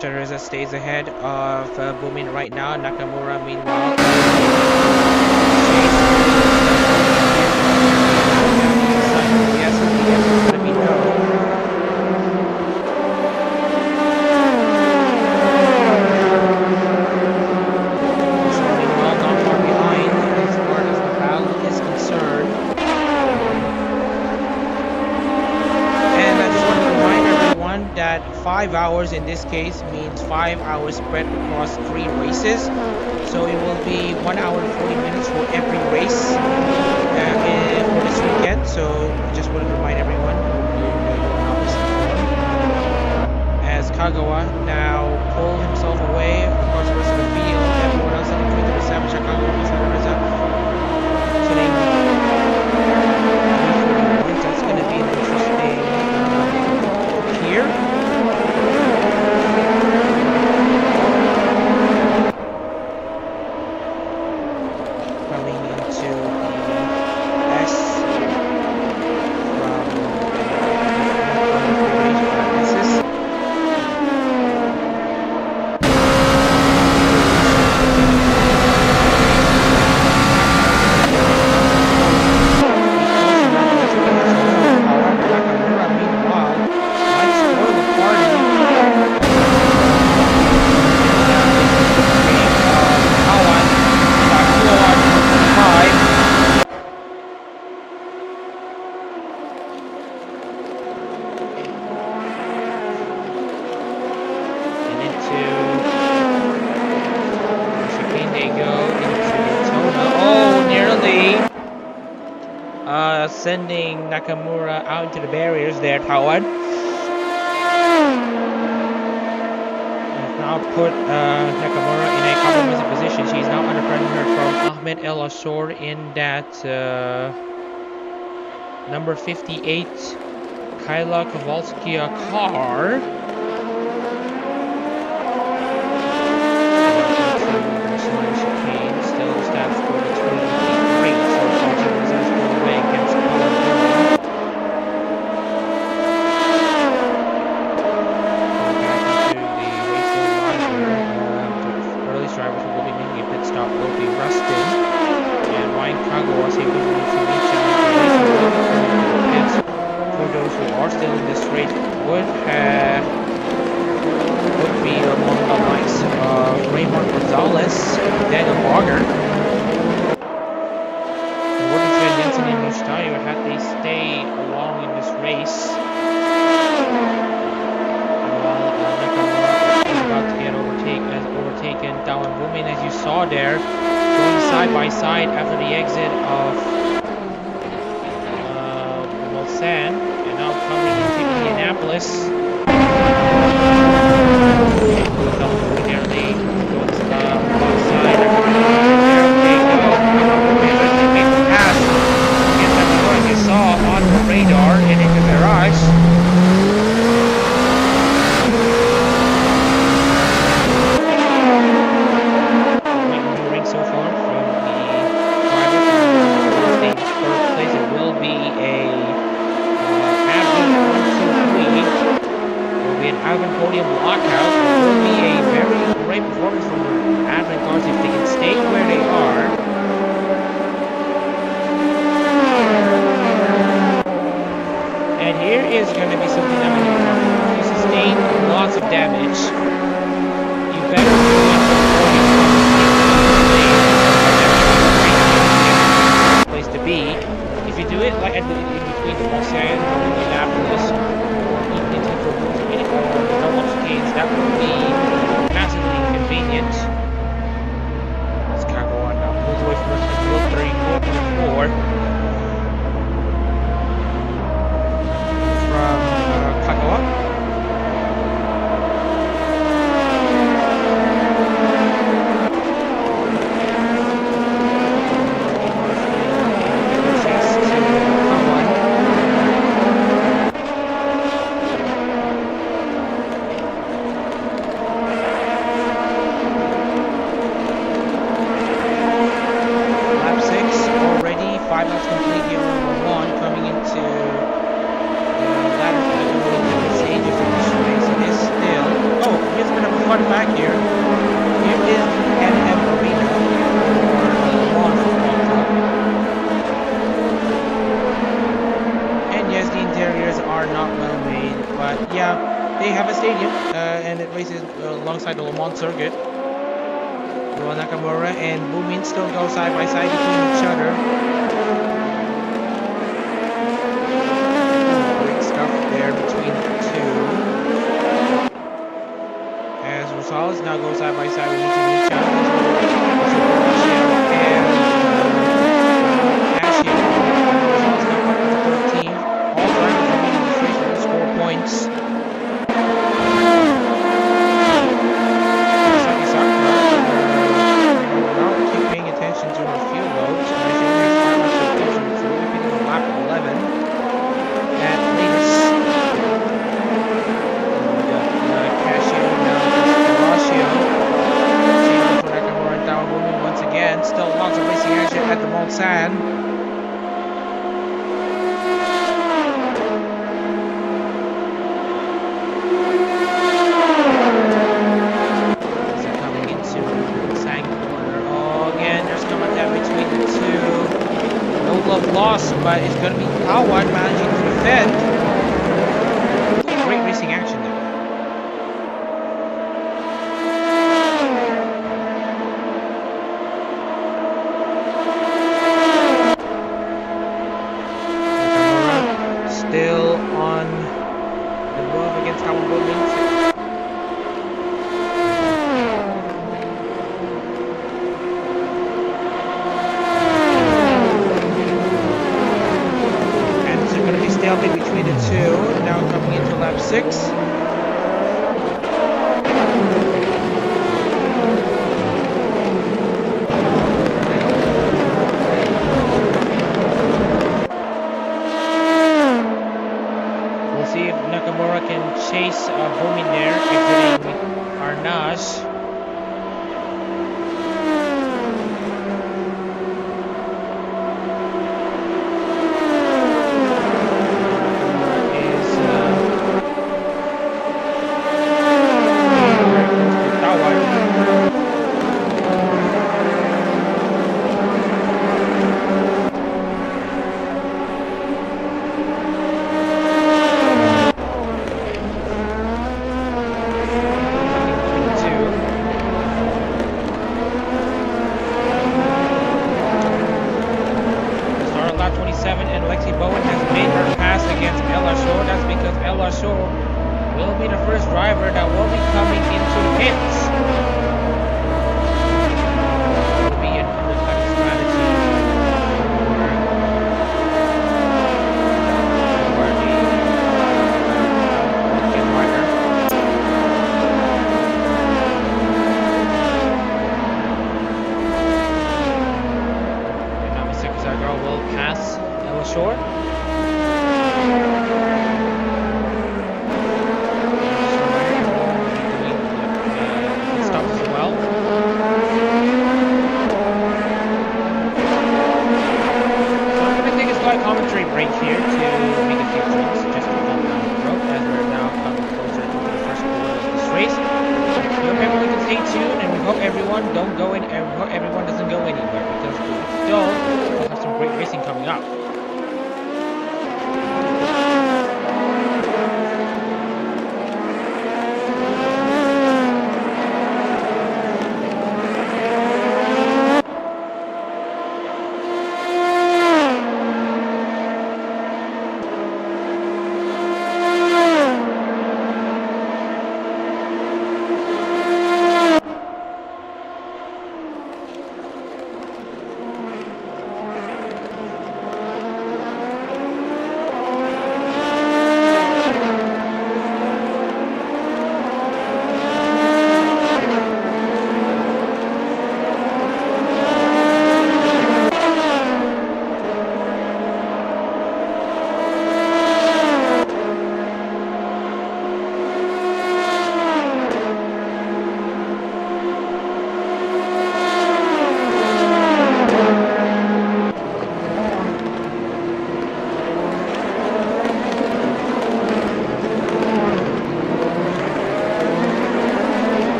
Speaker 2: Teresa stays ahead of Bumin right now. Nakamura, meanwhile, yes, let me know. So meanwhile, not far behind as far as the battle is concerned. And I just want to remind everyone that 5 hours in this case means 5 hours spread across 3 races. So it will be 1 hour and 40 minutes for every race for this weekend. So I just want to remind everyone as Kagawa now pulled himself away across the rest of the field. Everyone else in between the Savage Kagawa is sitting. That's going to be interesting here. Sending Nakamura out into the barriers there, Taiwan. Now put Nakamura in a compromising position. She's now under pressure from Ahmed El Ashor in that number 58 Kyla Kowalska car. Still the stats score between 3, so against drivers who will be making a pit stop will be Rustin and Ryan Kagawa seem to be to each other. For those who are still in this race would be among the likes of Raymond Gonzalez, Daniel Barger, Worthington, Jensen, and Mustayo had they stay along in this race. About to get overtaken. Down Bumin, as you saw there, going side by side after the exit of Mulsanne, and now coming into Indianapolis. Nearly goes outside. There they go. Make the pass. Get that going. You saw on the radar and into the garage. Alvin fun fact here. Here is the NM Arena, or the Lawn Football Club. And yes, the interiors are not well made, but yeah, they have a stadium, and it races alongside the Le Mans circuit. Well, Nakamura and Bumin still go side by side between each other. Great stuff there between the two. As Rosales now go side by side with each other. And Ashio. Rosales now up to 13. All drivers remaining in this race will score points. Still lots of racing action at the Mulsanne. So coming into Mulsanne corner. Oh, again, there's contact between the two. No love lost, but it's going to be Tawad managing to defend. Great racing action there. Still on the move against Howard Williams. And it's going to be stalemate between the two. Now coming into lap 6. Nakamura can chase Bomin there, exiting Arnage. Will be the first driver that will be coming into the pits. Will be an undercut strategy for the rider. And now Mr. Kazagaro will pass Ella Shore. Commentary break here to make a few points just to come down the road as we're now coming closer to the first quarter of this race. We hope everyone can stay tuned, and we hope everyone doesn't go anywhere, because we'll have some great racing coming up.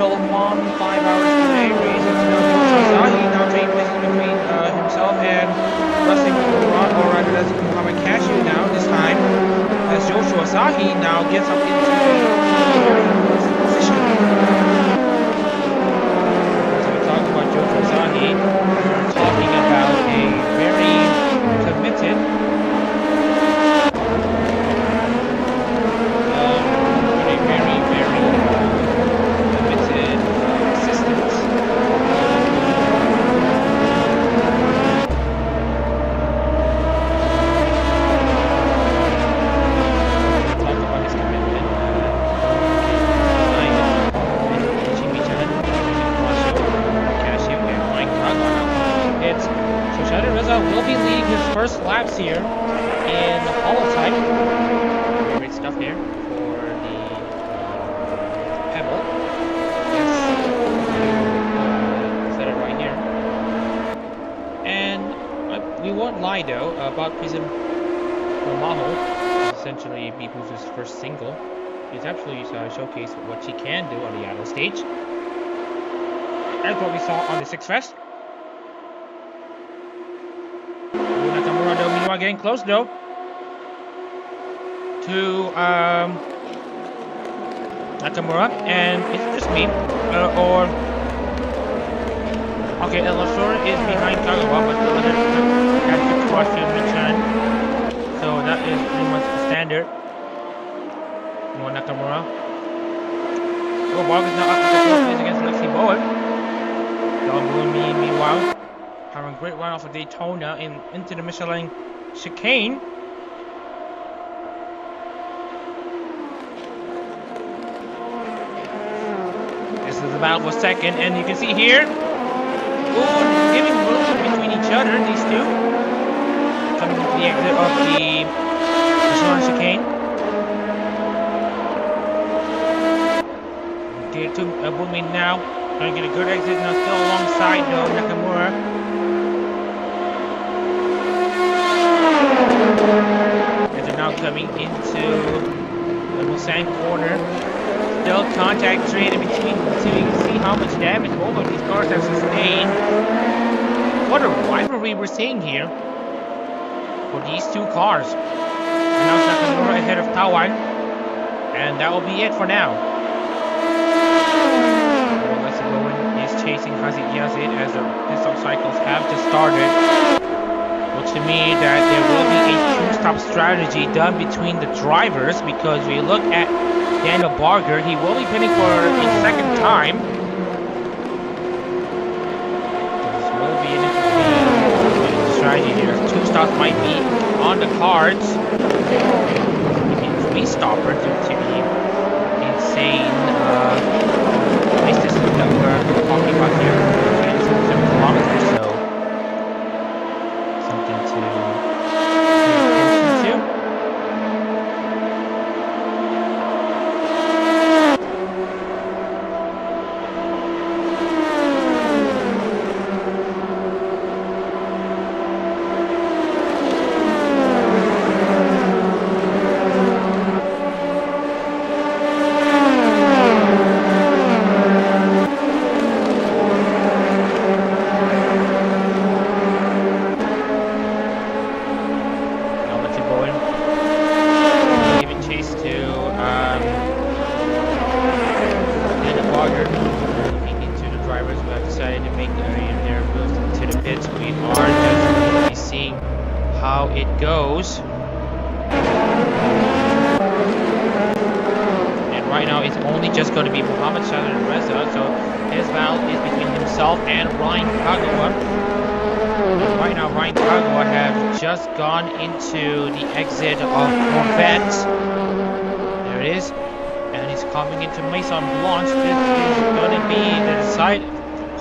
Speaker 2: the Le Mans 5-hour split race. It's Asahi now taking place between himself and Rusty Moran, or rather that's Muhammad Cashew now this time, as Joshua Asahi now gets up into a very close position. So we talk about Joshua Asahi, we're talking about a very committed will be leading his first laps here in Holotype. Great stuff here for the Pebble. Yes, set it right here. And we won't lie though about Prism Romaho, essentially Bibu's first single. He's actually showcased what she can do on the Ado stage. That's what we saw on the 6th Fest. Meanwhile, getting close though to Nakamura, and it's just me, or okay, El Asur is behind Kagawa, but the other has the question return, so that is pretty much the standard. More Nakamura. Oh, Bark is now up to the first place against Lexi Bowen. Meanwhile, having a great run off of Daytona into the Michelin chicane. This is the battle for second, and you can see here, giving room between each other, these two. Coming into the exit of the Michelin chicane. Okay, two Bumi now. Trying to get a good exit, now still alongside though, Nakamura. And they're now coming into the Mulsanne corner. Still contact trade in between the two. You can see how much damage both of these cars have sustained. What a rivalry we're seeing here for these two cars. And now Nakamura ahead of Tawan. And that will be it for now. Chasing Hazik Yazid as the pit-stop cycles have just started, which to me that there will be a two-stop strategy done between the drivers, because we look at Daniel Barger, he will be pitting for a second time. This will be an interesting strategy here. Two stops might be on the cards. Maybe a three-stopper due to the insane distance that we're talking about here, 7 kilometers, so something to pay attention to. Goes. And right now it's only just going to be Muhammad Shahid Reza, so his battle is between himself and Ryan Kagawa. Right now Ryan Kagawa has just gone into the exit of Corvette. There it is. And he's coming into Maison Blanche. This is going to be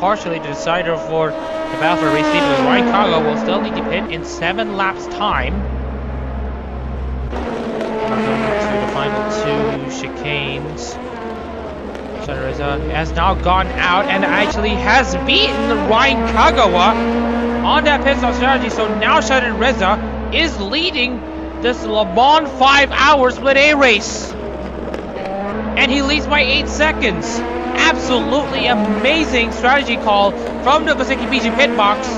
Speaker 2: partially the decider for the battle for race lead, but Ryan Kagawa will still need to pit in 7 laps time. To the final 2 chicanes. Shahid has now gone out and actually has beaten Ryan Kagawa on that pit stop strategy. So now Shahid Reza is leading this Le Mans 5-hour split A race.
Speaker 1: and he leads by 8 seconds. Absolutely amazing strategy call from the Koseki PG pit box.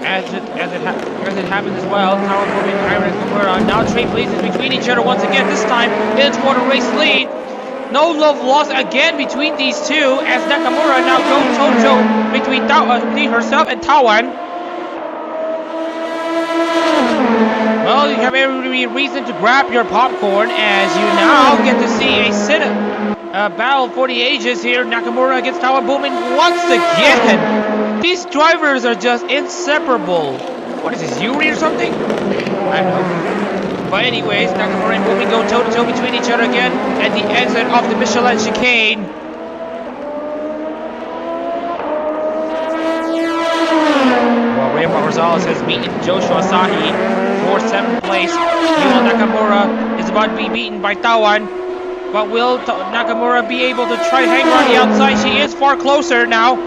Speaker 1: As it happens as well, Tower Booming and Iron Nakamura now trade places between each other once again. This time it's for the race lead. No love lost again between these two as Nakamura now goes toe-to-toe between herself and Tawan. Well, you have every reason to grab your popcorn as you now get to see a battle for the ages here. Nakamura against Tower Booming once again. These drivers are just inseparable. What is this, Yuri or something? I don't know. But anyways, Nakamura and Booming go toe-to-toe between each other again at the exit of the Michelin chicane. Rosales has beaten Joshua Asahi for 7th place. Yuo Nakamura is about to be beaten by Tawan. But will Nakamura be able to try hang on the outside? She is far closer now.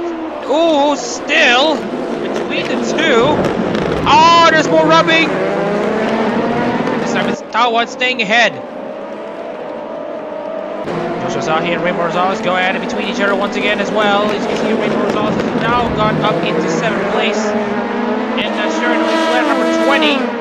Speaker 1: Ooh, still between the two. Oh, there's more rubbing. This time it's Tawan staying ahead. Joshua Asahi and Rainbow Rosales go at it between each other once again as well. As you can see, Rainbow Rosales has now gone up into 7th place. And sure enough, he's led number 20.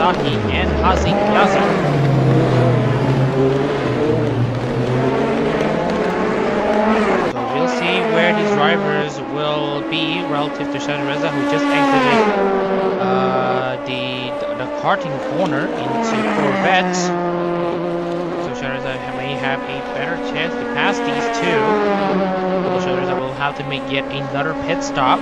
Speaker 1: And Hazik Yazid. So we'll see where these drivers will be relative to Sharon Reza, who just exited the karting corner into Corvette. So Sharon Reza may have a better chance to pass these two. So Sharon Reza will have to make yet another pit stop.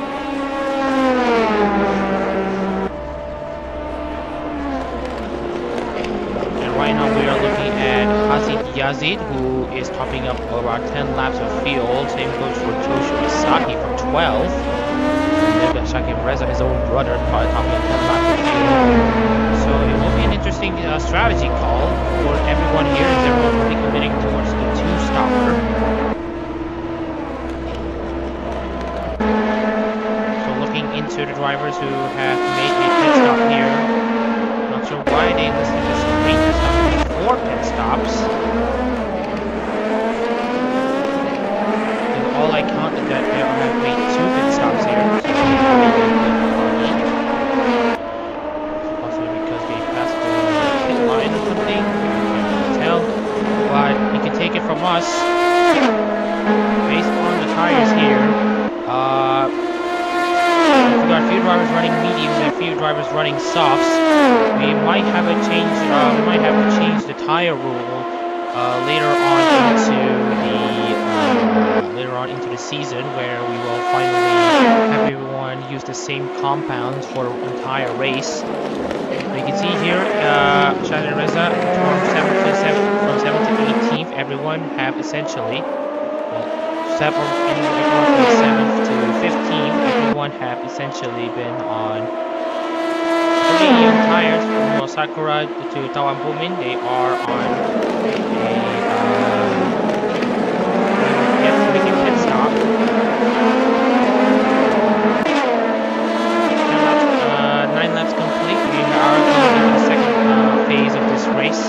Speaker 1: Right now we are looking at Hazik Yazid, who is topping up about 10 laps of field. Same goes for Joshua Asahi from 12. And then Shakim Reza, his own brother, probably topping up 10 laps of field. So it will be an interesting strategy call for everyone here, as everyone will be committing towards the two-stopper. So looking into the drivers who have made a pit stop here. Not sure why they listed this green pit stop with 4 pit stops. And all I counted that they have made 2 pit stops here. So possibly because they passed the pit line or something. I can't tell. But you can take it from us. Based on the tires here, we've got a few drivers running mediums and a few drivers running softs. We might have to change the tire rule later on into the season, where we will finally have everyone use the same compounds for the entire race. You can see here, Shad and Reza from 7th to 18th, everyone have essentially. Everyone from 7th to 15th, everyone have essentially been on 3 young tires. From Sakura to Tawan Bumin, they are on making a pit stop. 9 laps complete. We are going into the second phase of this race.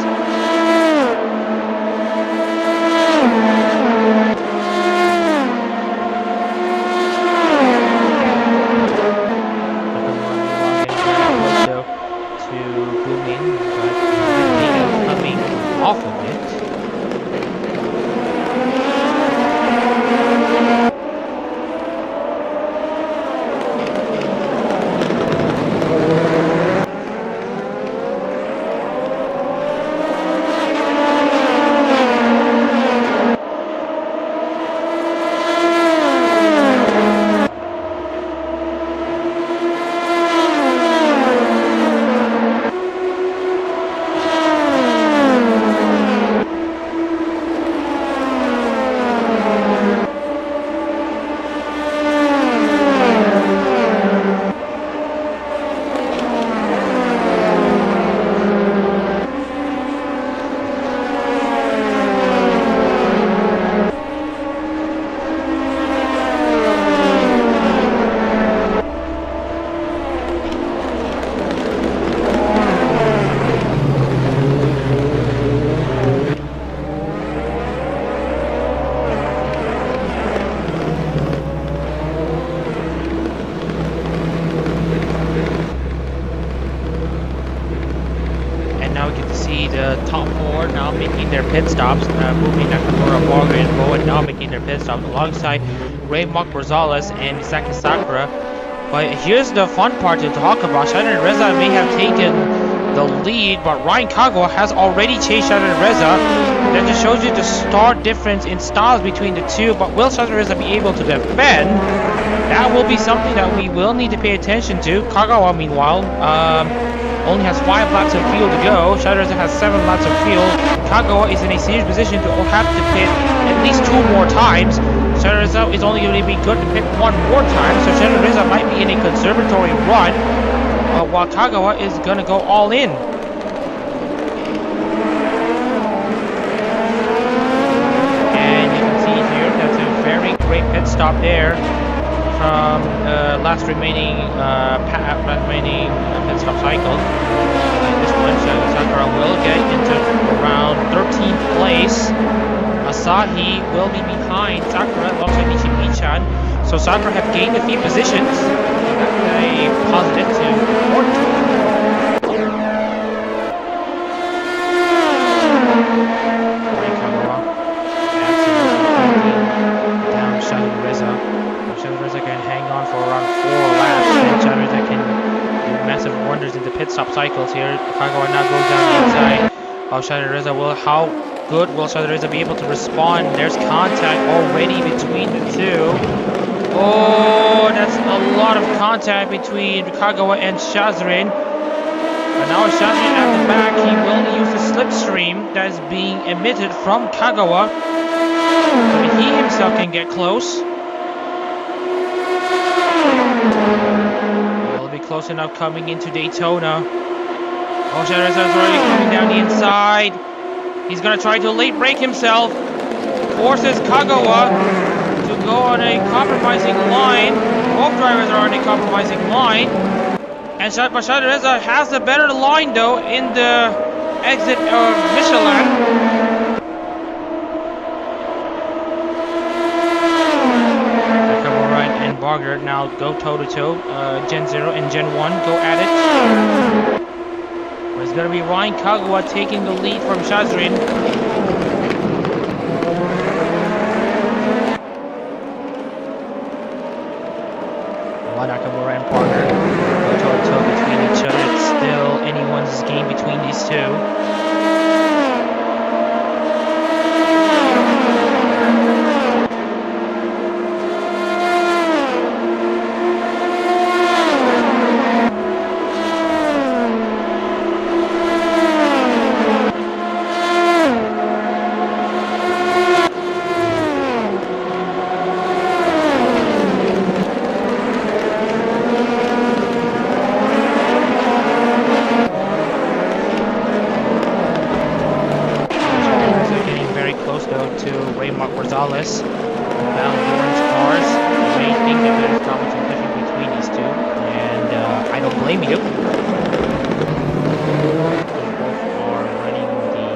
Speaker 1: their pit stops. Bumi, Nakamura, Barger, and Bowen now making their pit stops alongside Ray Mark Rosales and Misaki Sakura. But here's the fun part to talk about. Shadar and Reza may have taken the lead, but Ryan Kagawa has already chased Shadar and Reza. That just shows you the stark difference in styles between the two. But will Shadar and Reza be able to defend? That will be something that we will need to pay attention to. Kagawa, meanwhile, only has 5 laps of fuel to go. Shadar and Reza has 7 laps of fuel. Kagawa is in a serious position to have to pit at least 2 more times. Shadar and Reza is only going to be good to pit 1 more time, so Shadar and Reza might be in a conservatory run, while Kagawa is going to go all in. And you can see here, that's a very great pit stop there from last remaining pit stop cycle. This one, Sakura will get into around 13th place. Asahi will be behind Sakura alongside Nishimi-chan. So Sakura have gained a few positions. That's a positive to report. Kagawa absolutely down Shadar Reza. Shadar Reza can hang on for around 4 laps, and Shadar Reza can do massive wonders in the pit stop cycles here. Kagawa now goes down the inside of Shadar Reza. How good will Shadar Reza be able to respond? There's contact already between the two. Oh, that's a lot of contact between Kagawa and Shazrin. But now Shazrin at the back, he will use the slipstream that is being emitted from Kagawa. But he himself can get close. Will be close enough coming into Daytona. Oh, Shadar Reza is already coming down the inside. He's going to try to late brake himself. Forces Kagawa to go on a compromising line. Both drivers are on a compromising line. And Shadar Reza has the better line though in the exit of Michelin. Kagawa and Barger now go toe to toe. Gen 0 and Gen 1 go at it. It's going to be Ryan Kagawa taking the lead from Shazrin. Nakamura and Parker go toe-to-toe between each other. It's still anyone's game between these two. Rosales, bound orange cars. You may think that there's competition between these two, and I don't blame you. They both are running the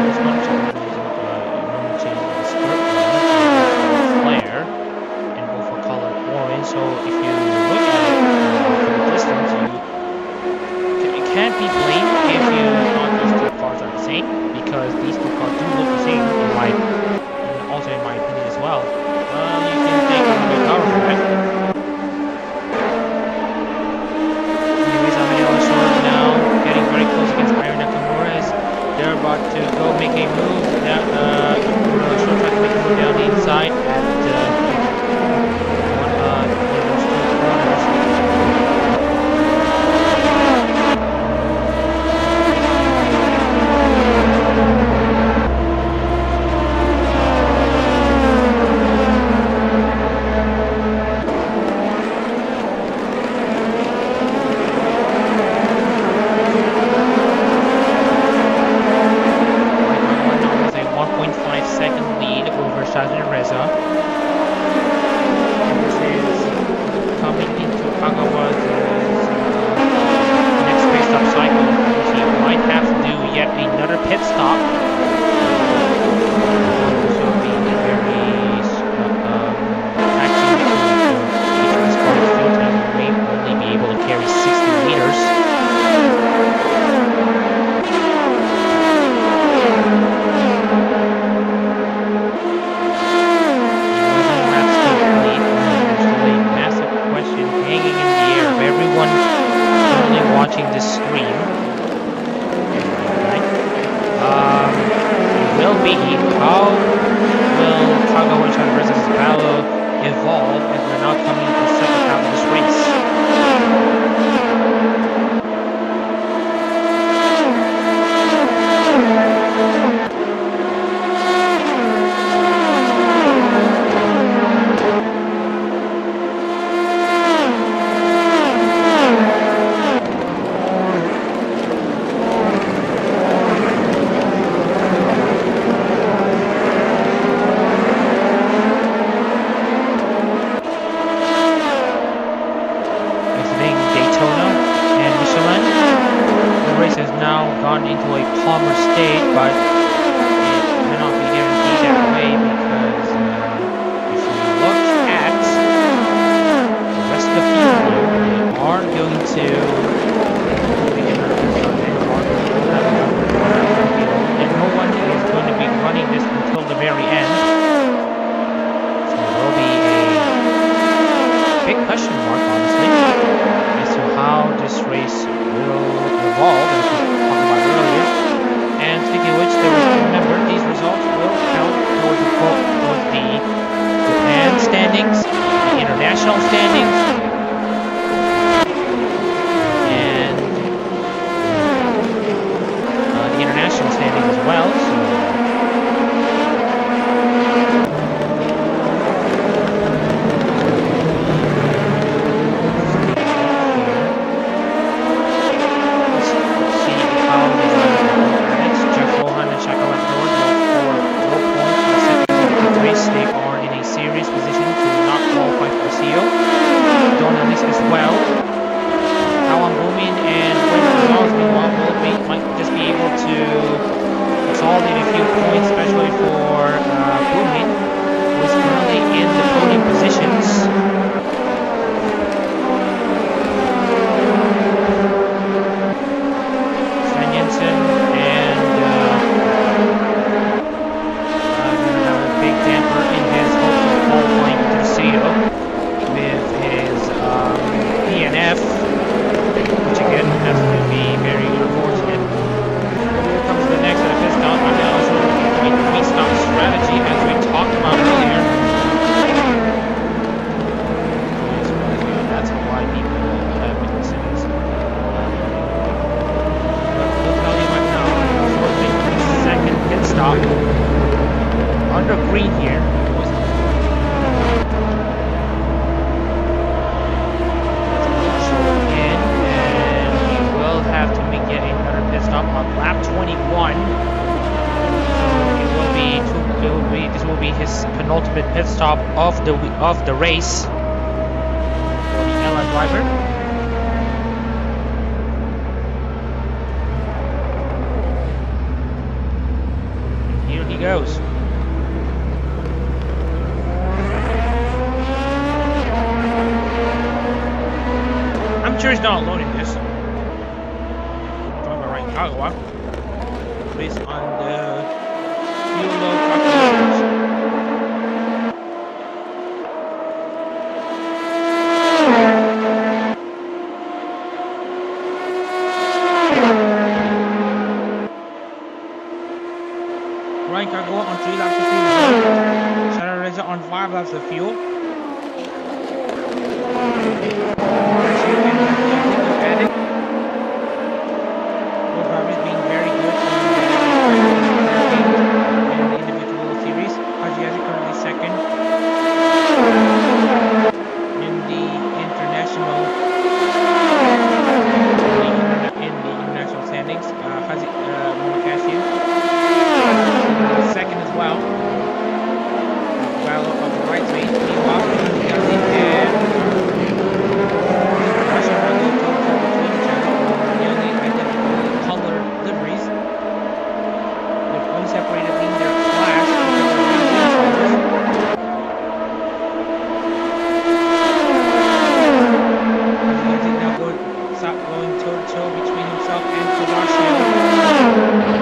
Speaker 1: this one, so normally changing the skirt flare, and both are colored orange. So if you look at it from a distance, you can't be blamed if you thought these two cars are the same, because these two cars do look the same. will be how will Kagawa and China versus Paolo evolve as we're now coming to the second half of this race. Into a calmer state, but it cannot be guaranteed that way because if you look at the rest of the field here, they are going to and no one is going to be running this until the very end. So there will be a big question mark, honestly, as to how this race will evolve. And speaking of which, remember, these results will count towards the Japan standings, the international standings, and the international standing as well. So they are in a serious position to not qualify for the CO. Donald as well. Alan Boomin and Wendy Gonzalez meanwhile might just be able to consolidate a few points, especially for Boomin, who is currently in the podium positions. Sven Jensen and damper in his hopes of qualifying to the CO with his DNF, which again has to be very unfortunate. Here comes the next pit stop. I'm now showing the pit stop strategy as we talked about earlier. That's why people have been listening. But we'll tell you right now, the second pit stop. Under green here. And we will have to make yet another pit stop on lap 21. So this will be his penultimate pit stop of the race for the Ella driver. And here he goes. I'm sure he's not alone in this. Talking about right Kagawa, based on the fuel load calculations. Ryan Kagawa on 3 laps of fuel. Shadow Reza on 5 laps of fuel. toe-to-toe between himself and Kobashi.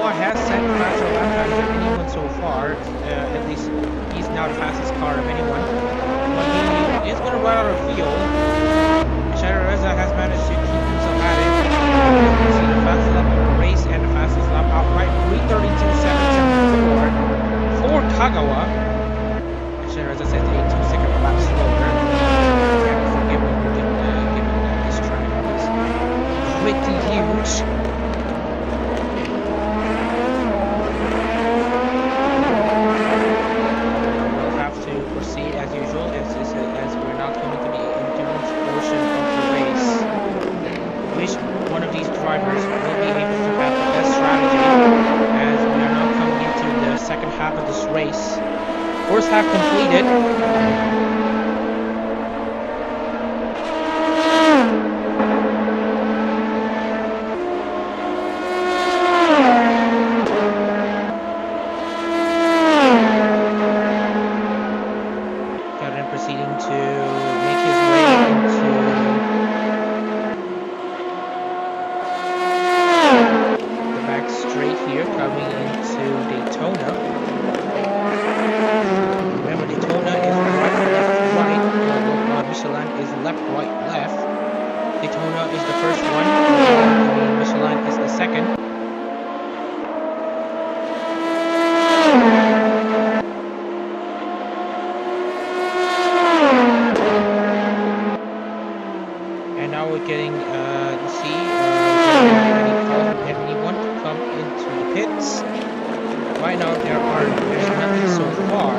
Speaker 2: Kagawa has set faster lap times than anyone so far. At least he's now the fastest car of anyone. But he is going to run out of fuel. Shadareza has managed to keep himself at it. You see the fastest lap of the race and the fastest lap outright, 3:32.774 for Kagawa. Shadareza says 82 seconds a lap slower. Can't forget what we're given that this track is pretty huge. We'll have to proceed as usual as we're now coming to the endurance portion of the race. Which one of these drivers will be able to have the best strategy as we are now coming into the second half of this race. First half completed. Gavin proceeding to make his way into the back straight here, coming into Daytona. Remember, Daytona is right, left, right, while Michelin is left, right, left. Daytona is the first one, Michelin is the second. And now we're getting to see anyone to come into the pits. Right now there's nothing so far.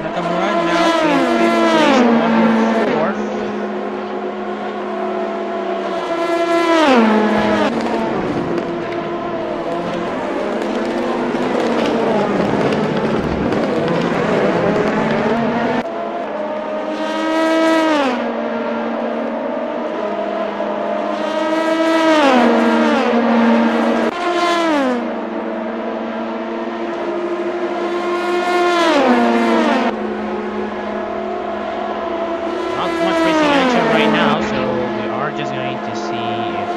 Speaker 2: Nakamura now in 5th place, Wonder 4th. Not much racing action right now, so we are just going to see if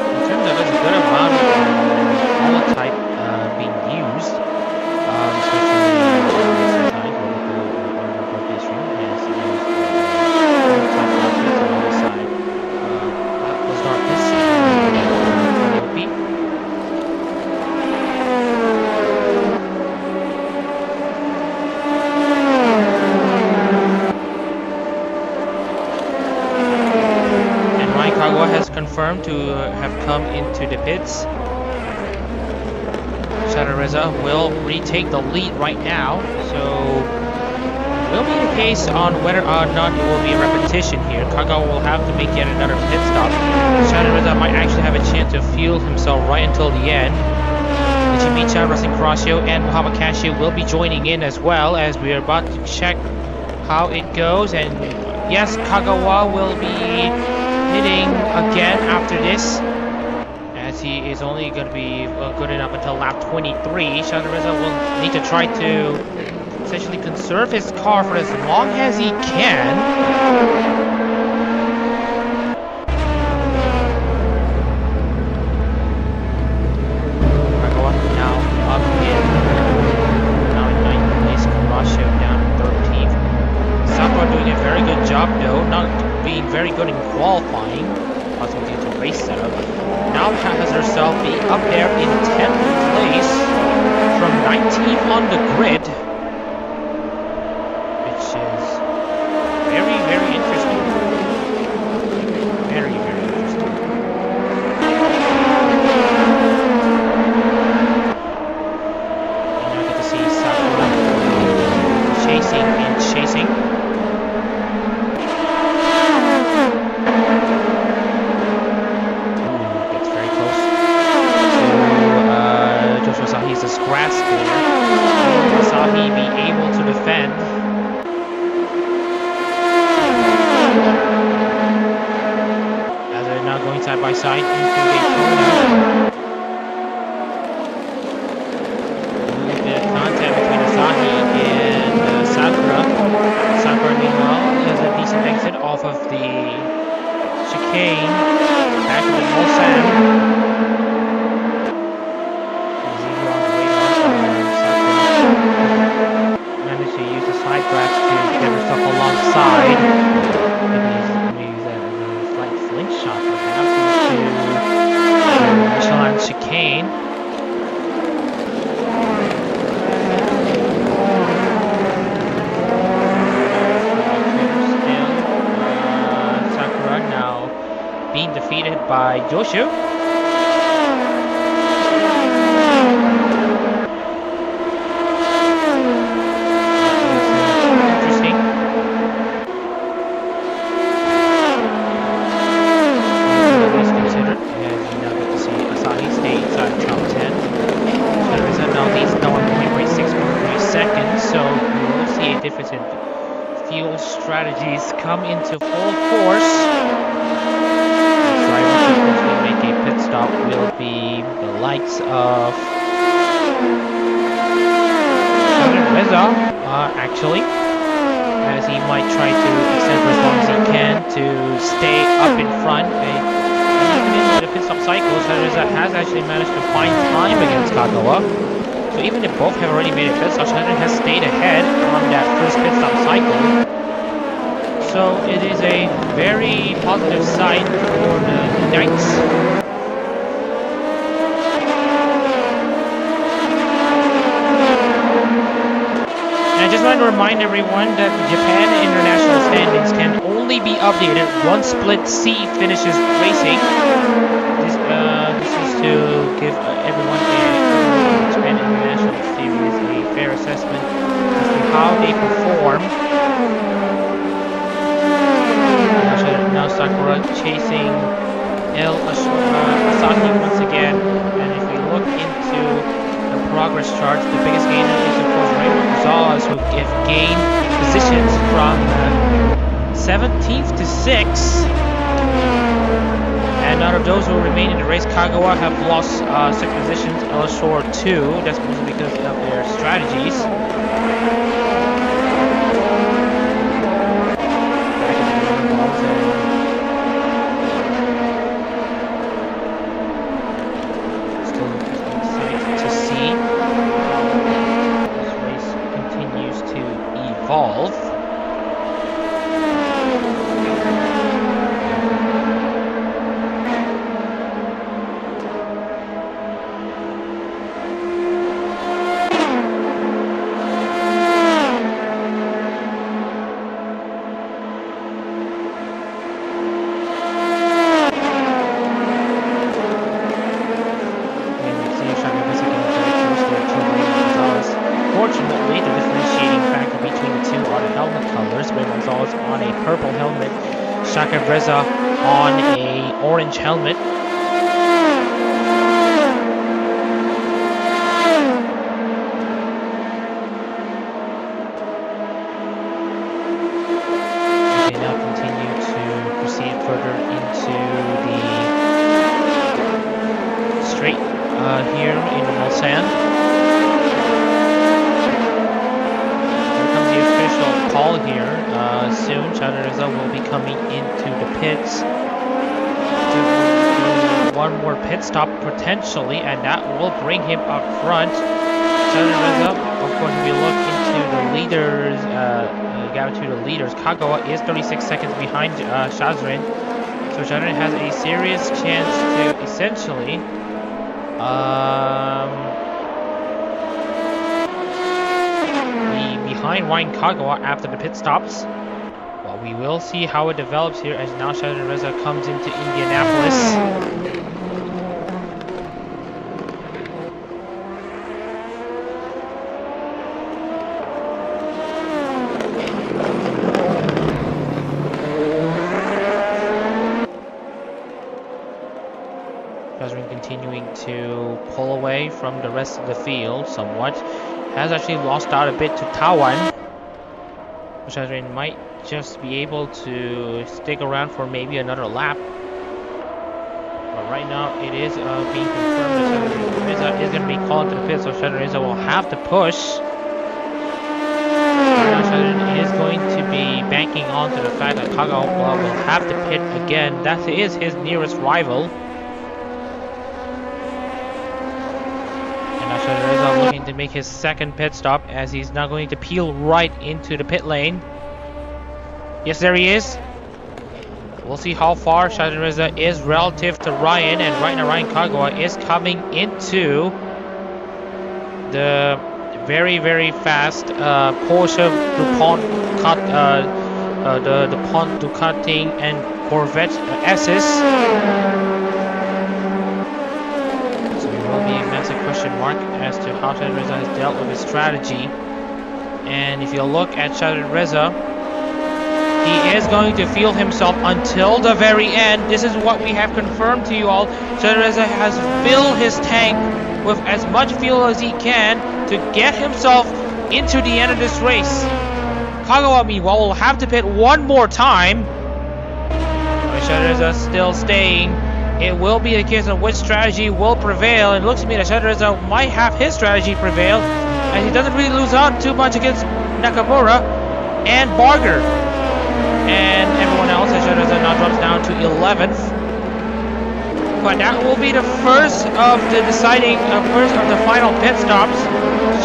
Speaker 2: in terms of there's a good amount of holotype being used, especially design or local pastry has used holotype outfits on the side. Let's start this LP. And Ryan Kagawa has confirmed to have come into the pits. Shadareza will retake the lead right now, so will be the case on whether or not it will be a repetition here. Kagawa will have to make yet another pit stop. Shadareza might actually have a chance to fuel himself right until the end. Ichimicha, Racing Crossio, and Muhammad Kashi will be joining in as well as we are about to check how it goes. And yes, Kagawa will be hitting again after this, as he is only going to be good enough until lap 23. Shadareza will need to try to essentially conserve his car for as long as he can. Kagawa now up in 9th place, Kurasho down 13th. Sato doing a very good job though, not being very good in qualifying, possibly due to race setup. Now has herself being up there in 10th place from 19th on the grid, which is very, very interesting. Very, very interesting. And I get to see Sakura
Speaker 1: chasing and chasing. Ooh, gets very close to Joshua Asahi's grasp there. Will Asahi be able to defend? As they're now going side by side into Daytona. Exit off of the chicane back to the Mulsanne. Managed to use the side grabs to get herself alongside. Maybe use that as a slight slingshot perhaps into the Michelin chicane. Being defeated by Joshu. Interesting. At least considered, as you now get to see Asahi stay inside the top 10. Teresa now leads no 1.6.3 seconds, so we will see a difference in fuel strategies come into full force. Make a pit stop will be the likes of Reza, actually, as he might try to extend for as long as he can to stay up in front. Even into the pit stop cycle, Reza has actually managed to find time against Kagawa. So even if both have already made a pit stop, Reza has stayed ahead on that first pit stop cycle. So it is a very positive sign for the Knights. And I just want to remind everyone that Japan international standings can only be updated once Split C finishes racing. This is to give everyone in Japan International Series a fair assessment as to how they perform. Now Sakura chasing Asahi once again, and if we look into the progress charts, the biggest gainer is of course Raymond Gonzalez, who have gained positions from 17th to 6th. And out of those who remain in the race, Kagawa have lost 6 positions, Elashore 2, that's mostly because of their strategies. Unfortunately, the differentiating factor between the two are the helmet colors. Raymond Gonzalez on a purple helmet, Shaka Breza on a orange helmet. They now continue to proceed further into the straight here in the Mulsanne. Call here soon. Chadareza will be coming into the pits to do one more pit stop potentially, and that will bring him up front. Chadareza, of course, if we look into the leaders, gap to the leaders, Kagawa is 36 seconds behind Shazrin, so Shazrin has a serious chance to essentially behind Ryan Kagawa after the pit stops. Well, we will see how it develops here as now Shadon Reza comes into Indianapolis.
Speaker 2: pull away from the rest of the field somewhat. Has actually lost out a bit to Tawan, which might just be able to stick around for maybe another lap. But right now it is being confirmed that Shadowriza is going to be called to the pit, so Shadowriza will have to push. Right now Shadowriza is going to be banking onto the fact that Kagawa will have to pit again. That is his nearest rival. Shadowriza looking to make his second pit stop as he's now going to peel right into the pit lane. Yes, there he is. We'll see how far Shadowriza is relative to Ryan, and right now Ryan Kagawa is coming into the very, very fast Porsche DuPont the DuPont Ducati and Corvette S's. Question mark as to how Shadowriza has dealt with his strategy. And if you look at Shadowriza, he is going to feel himself until the very end. This is what we have confirmed to you all. Shadowriza has filled his tank with as much fuel as he can to get himself into the end of this race. Kagawa, meanwhile, will have to pit one more time. Shadowriza still staying. It will be a case of which strategy will prevail. It looks to me that Shadowriza might have his strategy prevail, and he doesn't really lose out too much against Nakamura and Barger. And everyone else, as Shadowriza now drops down to 11th. But that will be the first of the final pit stops.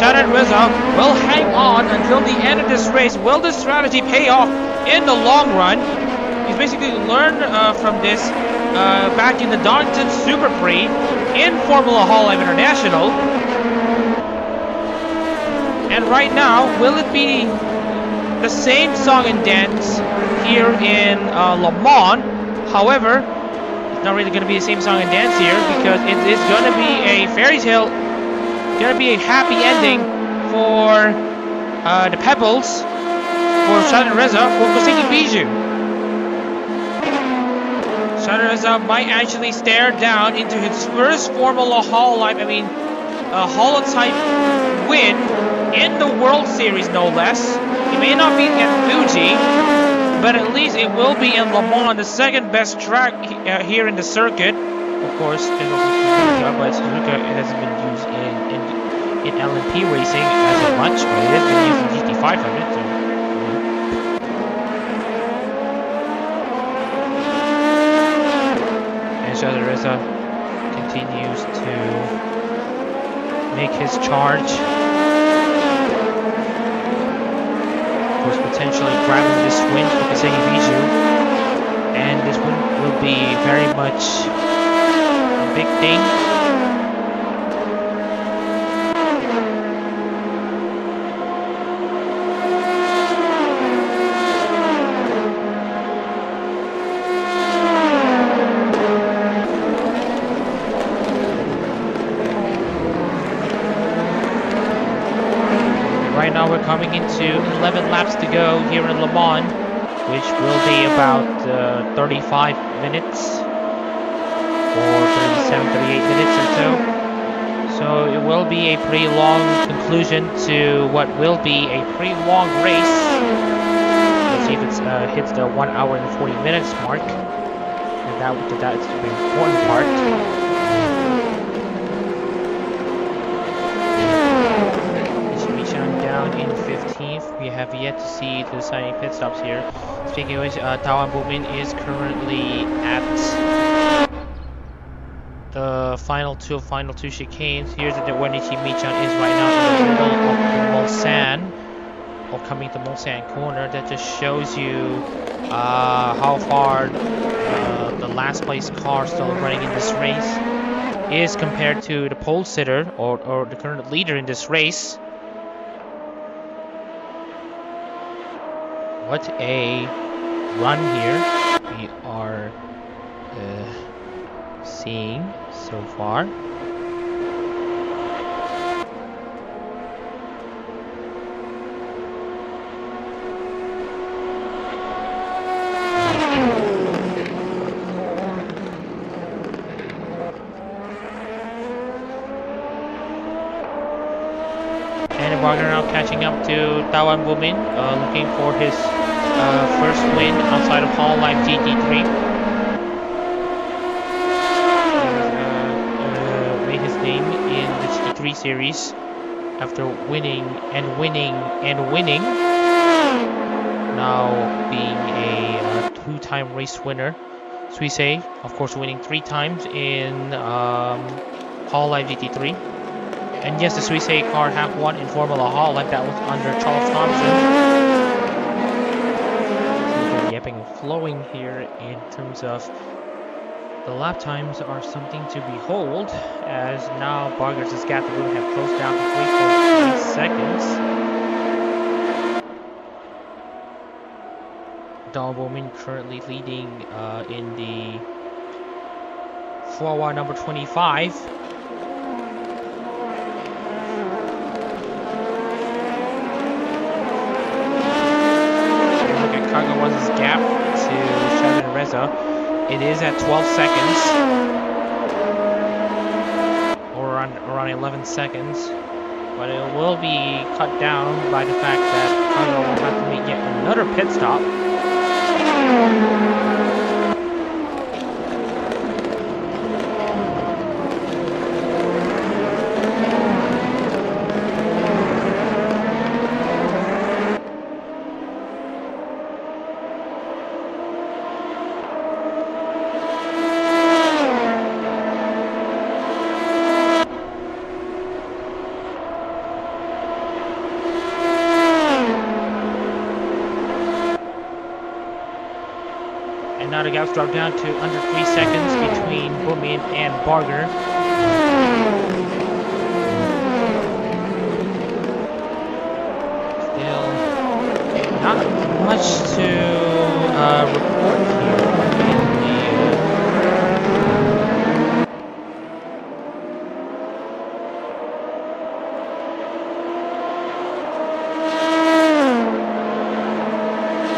Speaker 2: Shadowriza will hang on until the end of this race. Will this strategy pay off in the long run? He's basically learned from this back in the Darlington Super Prix in Formula Holotype International. And right now, will it be the same song and dance here in Le Mans? However, it's not really going to be the same song and dance here because it is going to be a fairy tale, going to be a happy ending for the Pebbles, for Shadowriza, for Koseki Bijou. Shadowriza might actually stare down into his first Formula Holotype, Holotype win in the World Series, no less. It may not be at Fuji, but at least it will be in Le Mans, the second best track here in the circuit. Of course, there's also Suzuka, but Suzuka hasn't been used in LMP racing as much, but it has been used in GT500. So. Shadowriza continues to make his charge. Of course, potentially grabbing this win for Koseki Bijou. And this win will be very much a big thing. Right now we're coming into 11 laps to go here in Le Mans, which will be about 35 minutes or 37, 38 minutes or so. So it will be a pretty long conclusion to what will be a pretty long race. Let's see if it hits the 1 hour and 40 minutes mark. And that's the important part. Down in 15th. We have yet to see the deciding pit stops here. Speaking of which, Tawan Bumin is currently at the final two chicanes. Here's where Nichimi-chan is right now in the middle of the Mulsanne, or coming to Mulsanne corner. That just shows you how far the last place car still running in this race is compared to the pole sitter or the current leader in this race. What a run here we are seeing so far.
Speaker 1: Bagger now catching up to Tawan Bumin, looking for his first win outside of Holotype GT3. Made his name in the GT3 series after winning and winning and winning. Now being a two-time race winner. Suisse, of course, winning 3 times in Holotype GT3. And yes, the Suisse car have won in Formula Holotype. That was under Charles Thompson. So yapping and flowing here in terms of the lap times are something to behold, as now Barger's gap will have closed down to 3.3 seconds. Don Bowman currently leading in the forward number 25. Look at Kagawa's gap to Sheldon Reza. It is at 12 seconds, or around 11 seconds, but it will be cut down by the fact that Kagawa will have to make yet another pit stop. And now the gaps drop down to under 3 seconds between Bumin and Barger. Still not much to report here in the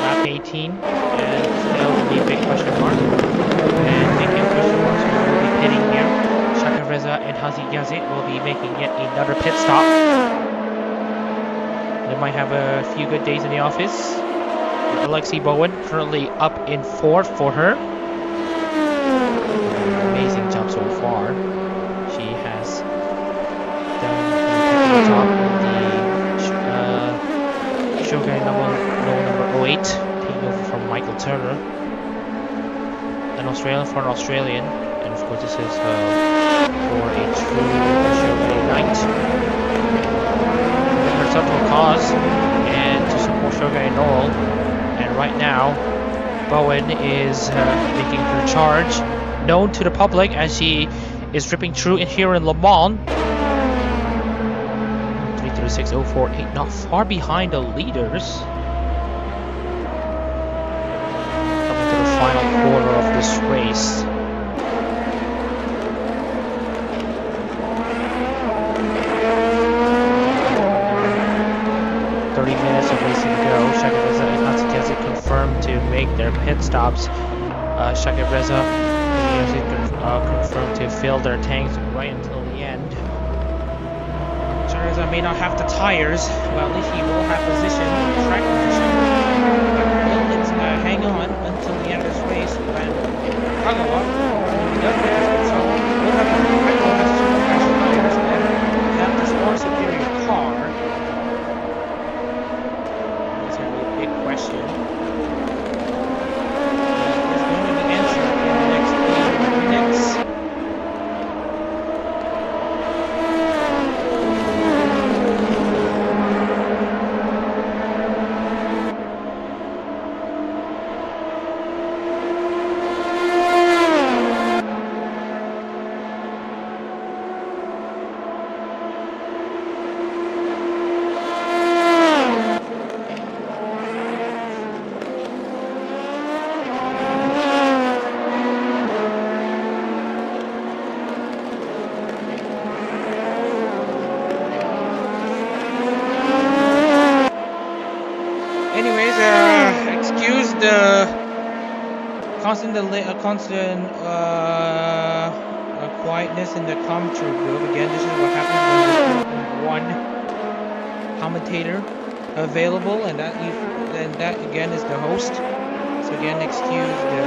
Speaker 1: lap 18. And still the big question mark. And making question marks will be pitting here. Shaka Reza and Hazi Yazid will be making yet another pit stop. They might have a few good days in the office. Alexi Bowen currently up in 4th for her. Amazing job so far. She has done the top of the Shogun number 08. Over from Michael Turner, an Australian for an Australian, and of course this is for a true Shogun night. It's up to a cause and to support Shogun Noel, and right now Bowen is making her charge known to the public as she is ripping through in here in Le Mans. 336.048, not far behind the leaders. Final quarter of this race. 30 minutes of racing to go. Shaka Reza and Hatsukyazi confirmed to make their pit stops. Shaka Reza and confirmed to fill their tanks right until the end. Shaka Reza may not have the tires, well at least he will have position, track position. Hang on until the end of this race when Kagawa does get his control. We'll have Kagawa has super fast tires and have this more superior car. That's a really big question. It's going to be answered in the next 8 minutes. Constant quietness in the commentary group. Again, this is what happens when you one
Speaker 2: commentator available, and that again is the host. So again, excuse the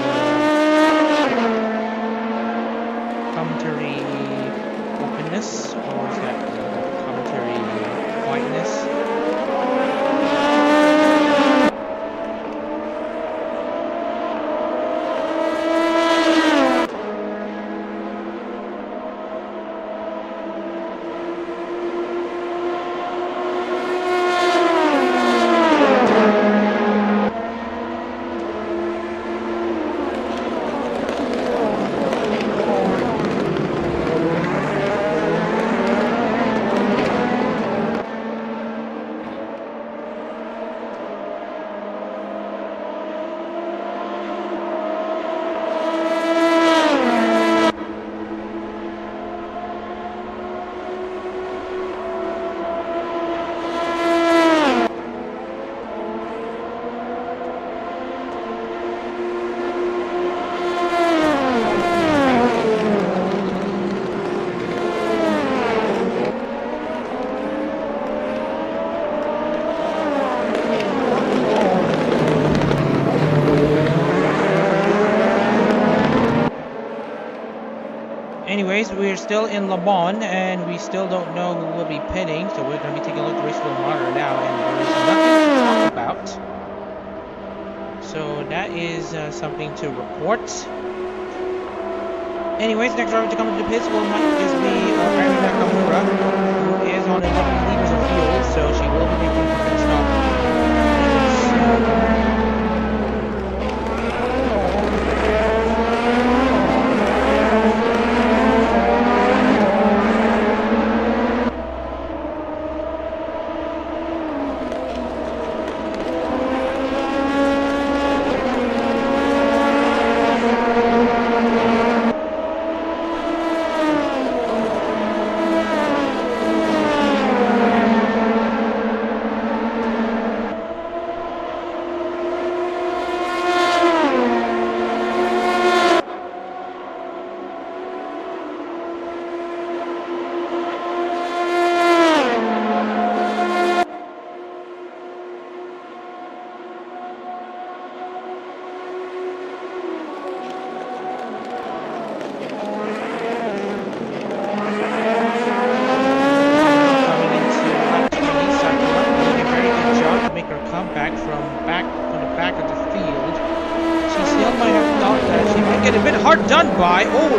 Speaker 2: commentary openness, or is that commentary quietness? Anyways, we're still in Le Mans, and we still don't know who will be pitting, so we're going to be taking a look at the race monitor now, and there is nothing to talk about. So that is something to report. Anyways, next driver to come into the pits might just be Ari Nakamura, who is on 11 liters of fuel, so she will be making a pit stop.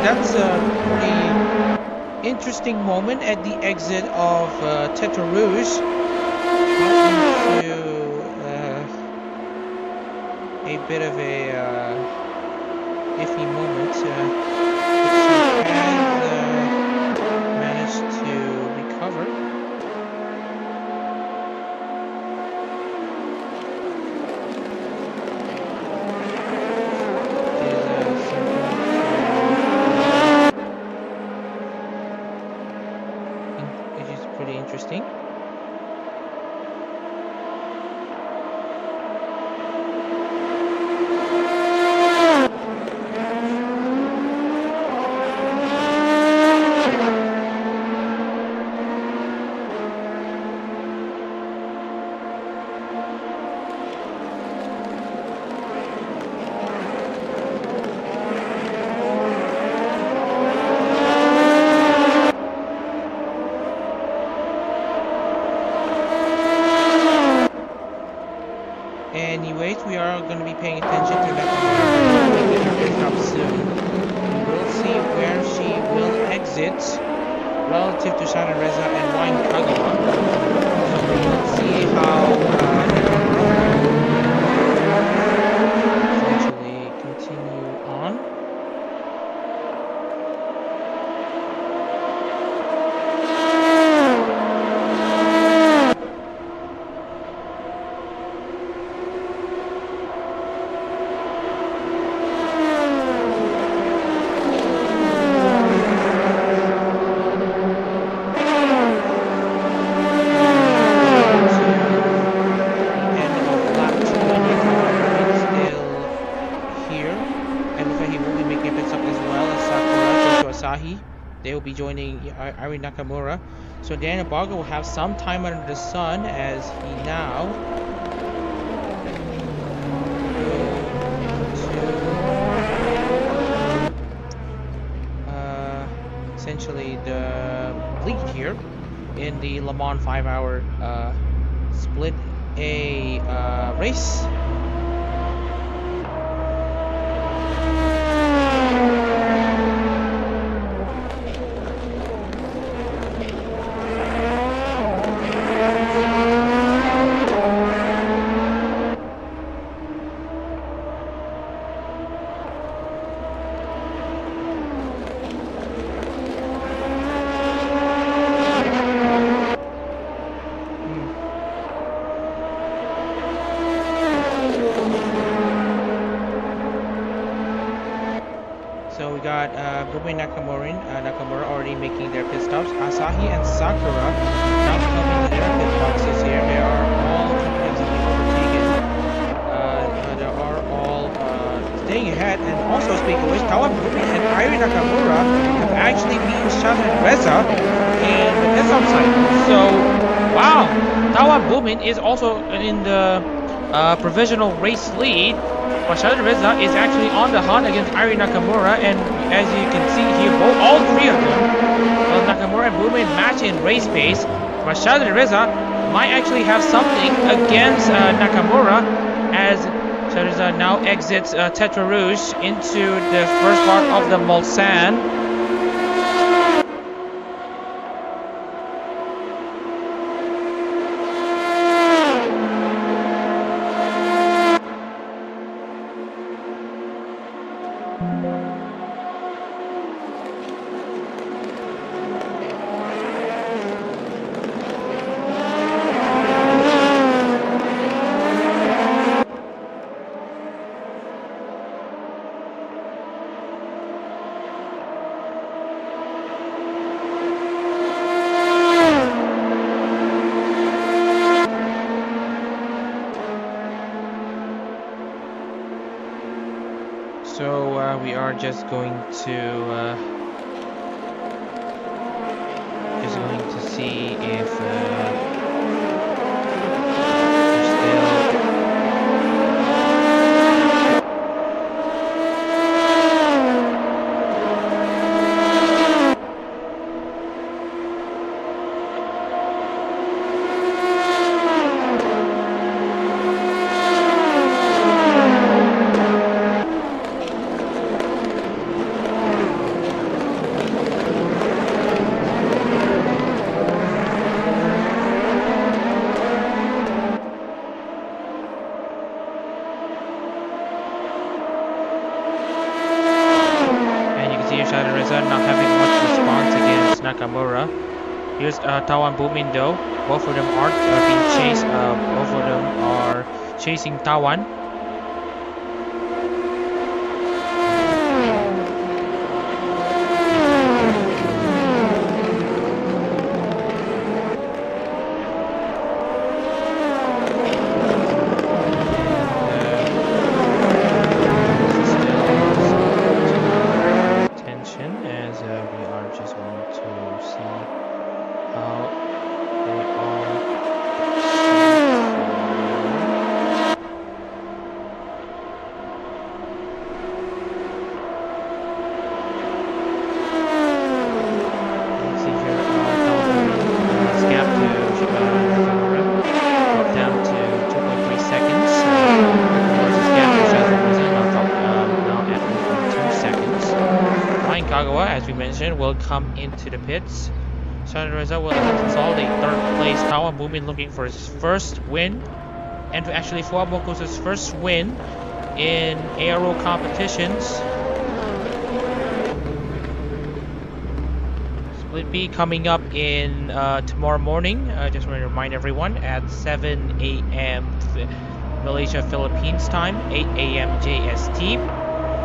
Speaker 2: That's a pretty interesting moment at the exit of Tete Rouge. Into a bit of a iffy moment. But she has managed to recover. Interesting. Anyways, we are going to be paying attention to that stop soon. We will see where she will exit relative to Shana Reza and Ryan Kagawa. So we will see how essentially continue on. be joining Ari Nakamura. So Daniel Barger will have some time under the sun as he now essentially the lead here in the Le Mans 5-hour split A race. So we got Nakamura already making their pit stops. Asahi and Sakura now coming to their pit boxes here. They are all comprehensively overtaken. They are all staying ahead. And also speaking of which, Kawabumi and Ari Nakamura have actually beaten Shazan and Reza in the pit stop cycle. So, wow, Kawabumi is also in the provisional race lead. But Shazan Reza is actually on the hunt against Ari Nakamura, and as you can see here, all three of them, Nakamura and Bumin match in race pace. But Shazan Reza might actually have something against Nakamura as Shazan Reza now exits Tetra Rouge into the first part of the Mulsanne. So we are just going to see if Shazan Reza not having much response against Nakamura. Here's Tawan Bumin though. Both of them aren't being chased. Both of them are chasing Tawan. As we mentioned, will come into the pits. Shazan Reza will consolidate third place. Tawan Bumin looking for his first win, and actually Fuaboko's first win in ARO competitions. Split B coming up in tomorrow morning. I just want to remind everyone at 7 a.m. Malaysia Philippines time, 8 a.m. JST.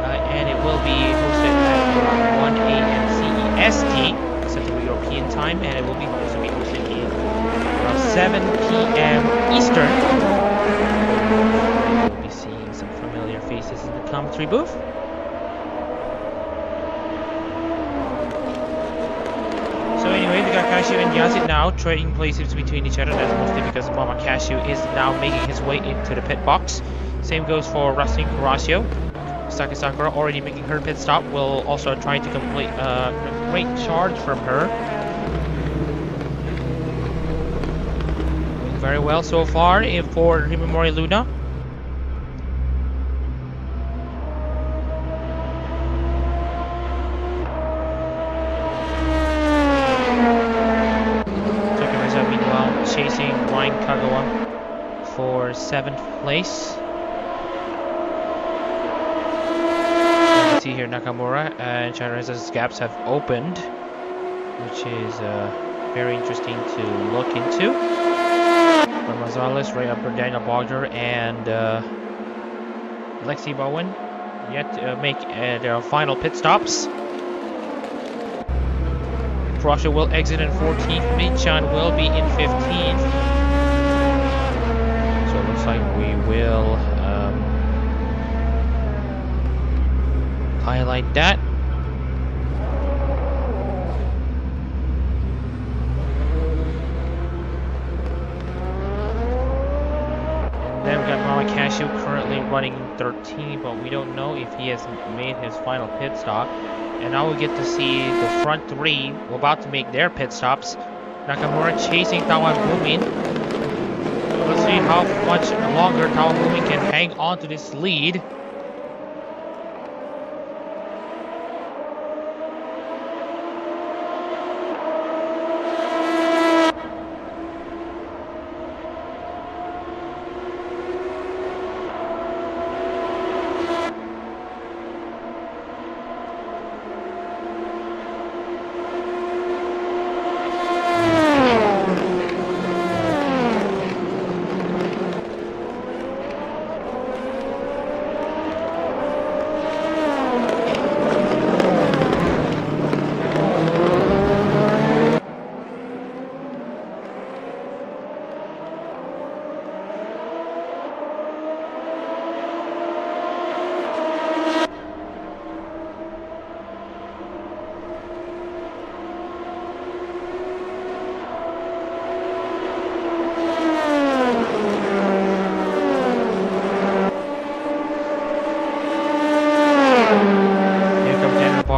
Speaker 2: And it will be hosted at 1 a.m. CEST, Central European Time, and it will be hosted in around 7 p.m. Eastern. We'll be seeing some familiar faces in the commentary booth.
Speaker 1: trading places between each other. That's mostly because Mama Cashew is now making his way into the pit box. Same goes for Rustling Horatio. Saki Sakura already making her pit stop. Will also try to complete a great charge from her. Doing very well so far for Himamori Luna. Chasing Ryan Kagawa for 7th place. You can see here Nakamura and Chinareza's gaps have opened, which is very interesting to look into. Gonzalez right up for Daniel Bogner and Lexi Bowen yet to make their final pit stops. Russia will exit in 14th. Min-chan will be in 15th. So it looks like we will highlight that. Then we got Mama Cashew currently running 13, but we don't know if he has made his final pit stop. And now we get to see the front three about to make their pit stops. Nakamura chasing Tawan Boomin. Let's see how much longer Tawan Boomin can hang on to this lead.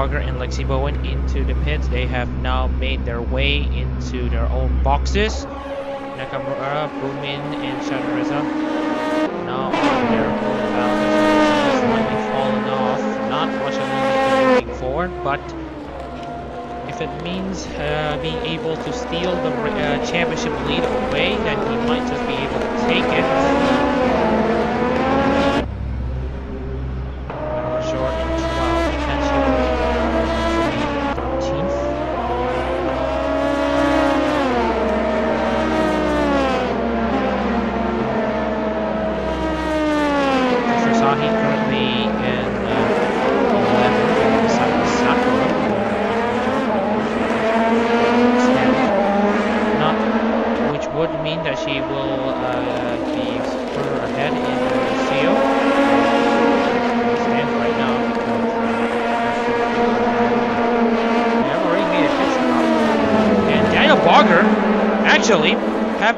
Speaker 1: And Lexi Bowen into the pits. They have now made their way into their own boxes. Nakamura, Boomin, and Shadareza now on their own balance. Slightly fallen off. Not what I'm looking for, but if it means being able to steal the championship lead away, then he might just be able to take it.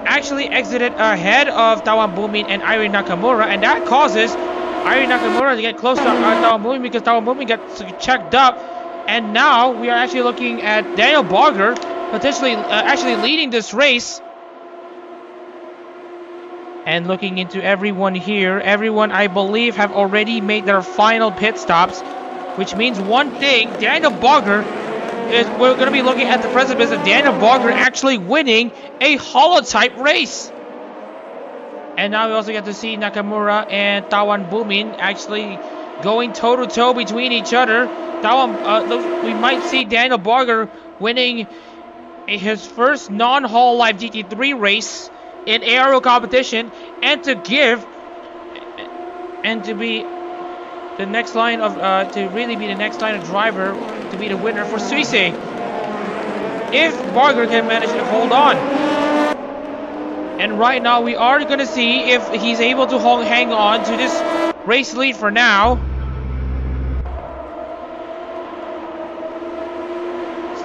Speaker 1: Actually exited ahead of Tawan Boomin and Irie Nakamura, and that causes Irie Nakamura to get close to Tawan Boomin because Tawan Boomin got checked up, and now we are actually looking at Daniel Bogger potentially actually leading this race. And looking into everyone here, everyone I believe have already made their final pit stops, which means one thing: Daniel Bogger is we're going to be looking at the precipice of Daniel Bogger actually winning a Holotype race. And now we also get to see Nakamura and Tawan Boomin actually going toe-to-toe between each other. We might see Daniel Bogger winning his first non-Holotype GT3 race in ARO competition, and to be the next line of to really be the next line of driver to be the winner for Suisse, if Bogger can manage to hold on. And right now we are going to see if he's able to hang on to this race lead for now.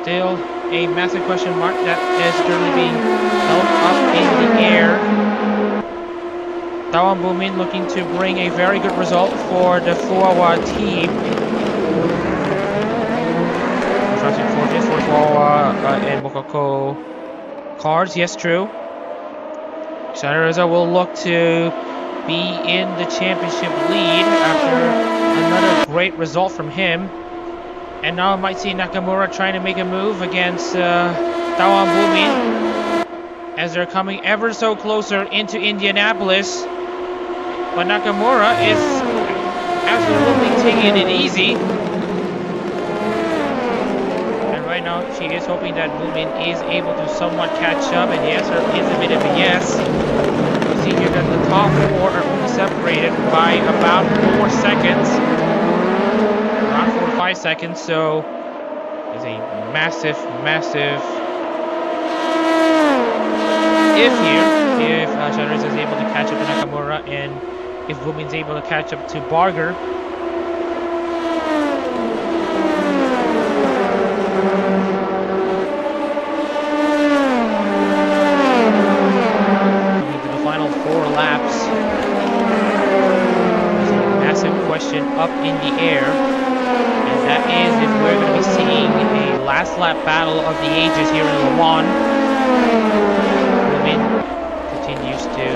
Speaker 1: Still
Speaker 2: a massive question mark that is currently being held up in the air. Tawan Bumin looking to bring a very good result for the Fuawa team. Trusting fortunes for Fuawa and Mokoko cards. Yes, true. Reza will look to be in the championship lead after another great result from him. And now I might see Nakamura trying to make a move against Tawan Bumin as they're coming ever so closer into Indianapolis. But Nakamura is absolutely taking it easy. And right now she is hoping that Bumin is able to somewhat catch up. And the answer is a bit of a yes. You see here that the top four are only separated by about 4 seconds. Around 4 to 5 seconds. So there's a massive if here. If Shadowreza is able to catch up to Nakamura and if Bumin's able to catch up to Barger. Coming to the final 4 laps. There's a massive question up in the air. And that is if we're going to be seeing a last lap battle of the ages here in Le Mans. Bumin continues to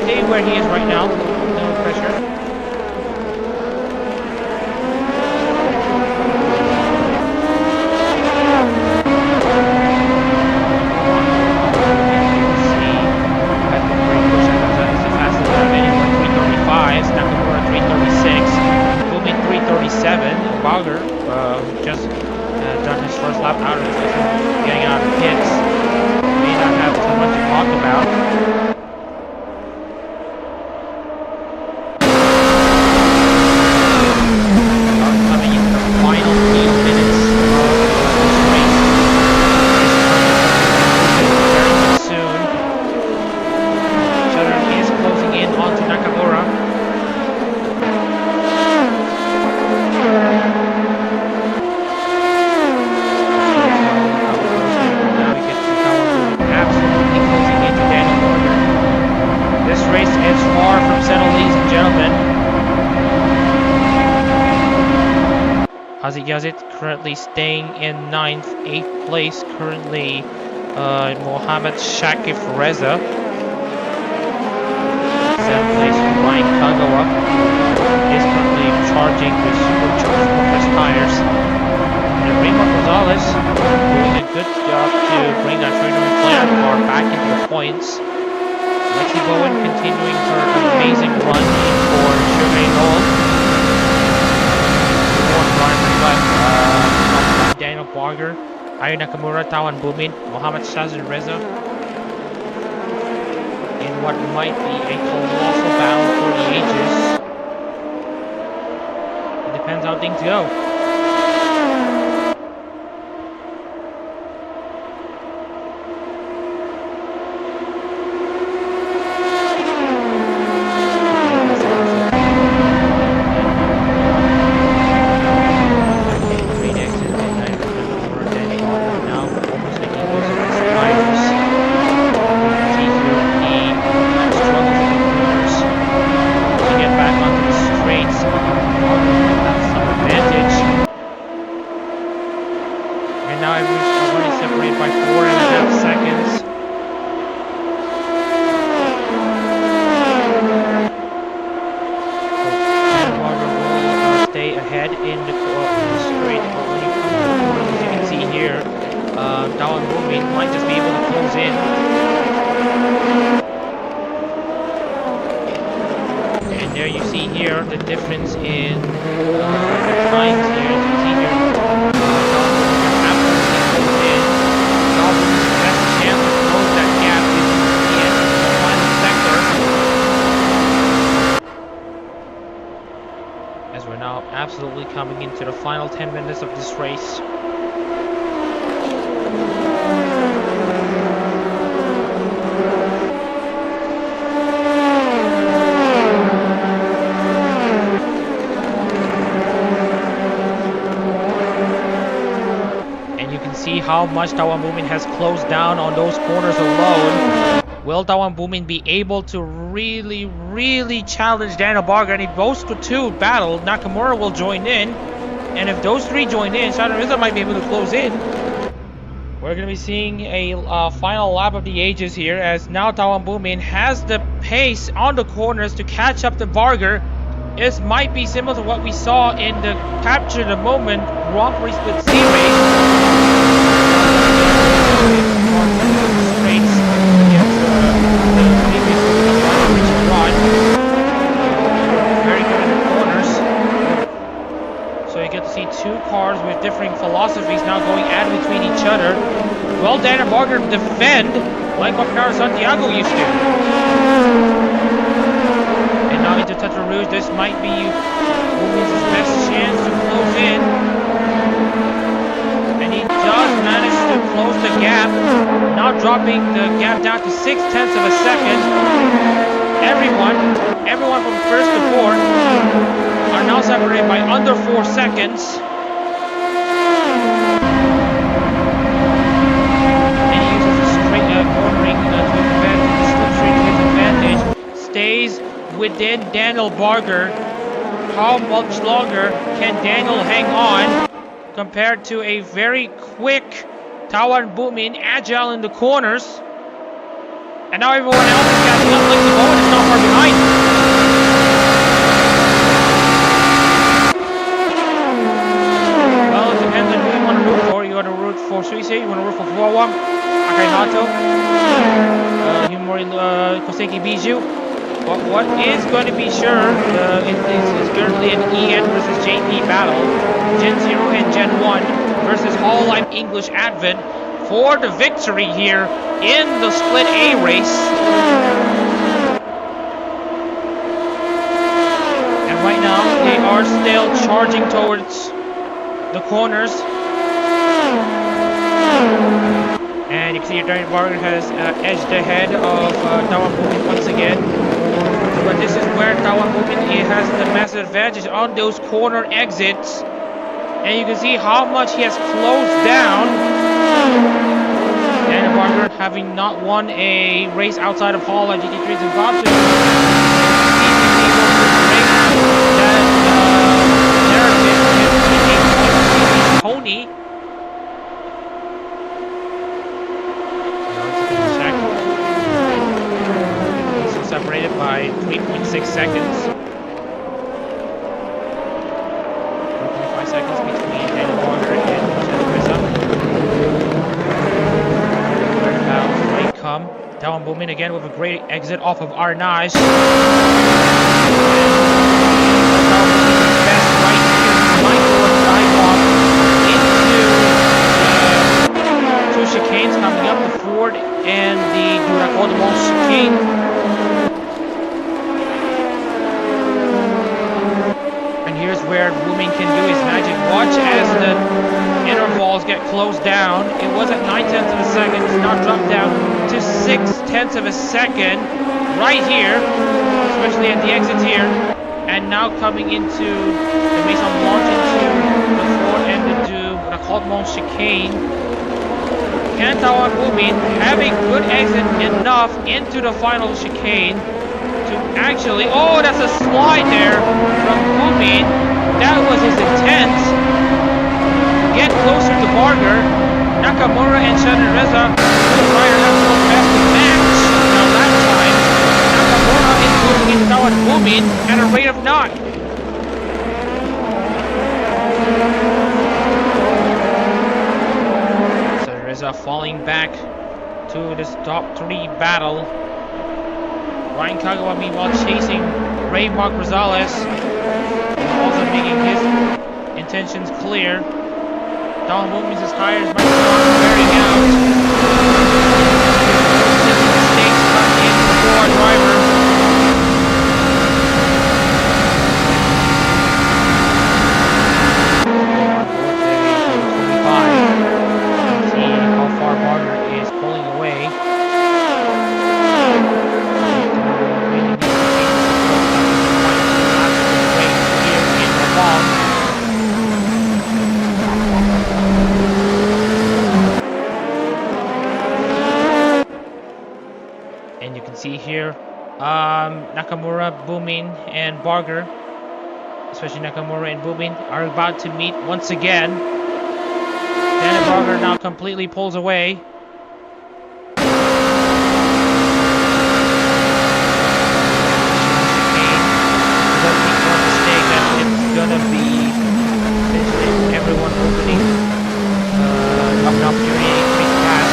Speaker 2: stay where he is right now, no pressure. Nakamura 336, Bumin 337, Barger just done his first lap out of the session, getting out of the pits. May not have too much to talk about. Coming into the final few minutes of this race. Very soon. Shutter is closing in onto Nakamura. This race is far from settled, ladies and gentlemen. Hazi Yazid currently staying in 9th, 8th place. Currently, Mohammad Shakif Reza. 7th place, Ryan Kagawa is currently charging with supercharged Morpheus tires. And Raymond Gonzalez doing a good job to bring that Toyota Flair car back into the points. Lexi Bowen continuing her amazing run for Sugar Gold. Fourth driver left, Daniel Barger, Ayu Nakamura, Tawan Bumin, Mohammad Shazir Reza. In what might be a colossal battle for the ages. It depends how things go. Absolutely coming into the final 10 minutes of this race.
Speaker 1: how much Tawan Bumin has closed down on those corners alone. Will Tawan Bumin be able to really challenge Daniel Barger? And if those two battle, Nakamura will join in. And if those three join in, Shadow Rizzo might be able to close in. We're going to be seeing a final lap of the ages here, as now Tawan Bumin has the pace on the corners to catch up to Barger. This might be similar to what we saw in the Capture the Moment Grand Prix Split C race. Very good in the corners. So you get to see two cars with differing philosophies now going at between each other. Will Daniel Barger defend like what Carlos Santiago used to? And now into Tatra Rouge, this might be Bumin's best chance to close in. And he does manage to close the gap, now dropping the gap down to 0.6 of a second. Everyone from first to fourth are now separated by under 4 seconds. And he uses the straight cornering to advance the slipstream to his advantage. Stays within Daniel Barger. How much longer can Daniel hang on compared to a very quick Tawan Bumin, agile in the corners? And now everyone else is catching up. Like the Bowen is not far behind. Well, it depends on who you want to root for. You want to root for Suisse, you want to root for Fuawa, Akaihato, Himori Koseki Biju. But what is going to be sure is currently an EN versus JP battle. Gen 0 and Gen 1 versus Holotype English Advent for the victory here in the Split A race. And right now, they are still charging towards the corners. And you can see Daniel Barger has edged ahead of Tawan Bumin once again. But this is where Tawan Bumin has the massive advantage on those corner exits. And you can see how much he has closed down. Daniel Barger, having not won a race outside of Hall at GT3 Zimbabwe, that narrative pony. Separated by 3.6 seconds. 3.5 seconds between Daniel Barger and Chad Rizzo. Where come. Tawan Bumin again with a great exit off of Arnage. Tawan Bumin's best right here. Might go a dive off into two chicanes coming up, the Ford and the Duracodomon chicane. Here's where Bumin can do his magic. Watch as the intervals get closed down. It was at 0.9 of a second. It's now dropped down to 0.6 of a second right here, especially at the exits here. And now coming into the Maison Blanche into the Ford and the Coldmont chicane. Can Tawan Bumin have a good exit enough into the final chicane to actually, oh, that's a slide there from Bumin. That was his intent. Get closer to Barger. Nakamura and Shannon Reza will try to have the best match. Now that time, Nakamura is moving into Tawan Bumin at a rate of 9. So Reza falling back to this top 3 battle. Ryan Kagawa meanwhile chasing Ray Mark Rosales, also making his intentions clear. Tawan Bumin's tires might start wearing out. Mistakes coming in for our driver. See how far Barger is pulling away.
Speaker 2: can see here, Nakamura, Booming, and Barger, especially Nakamura and Booming, are about to meet once again. Daniel Barger now completely pulls away. Gonna be everyone opening an opportunity to make a pass.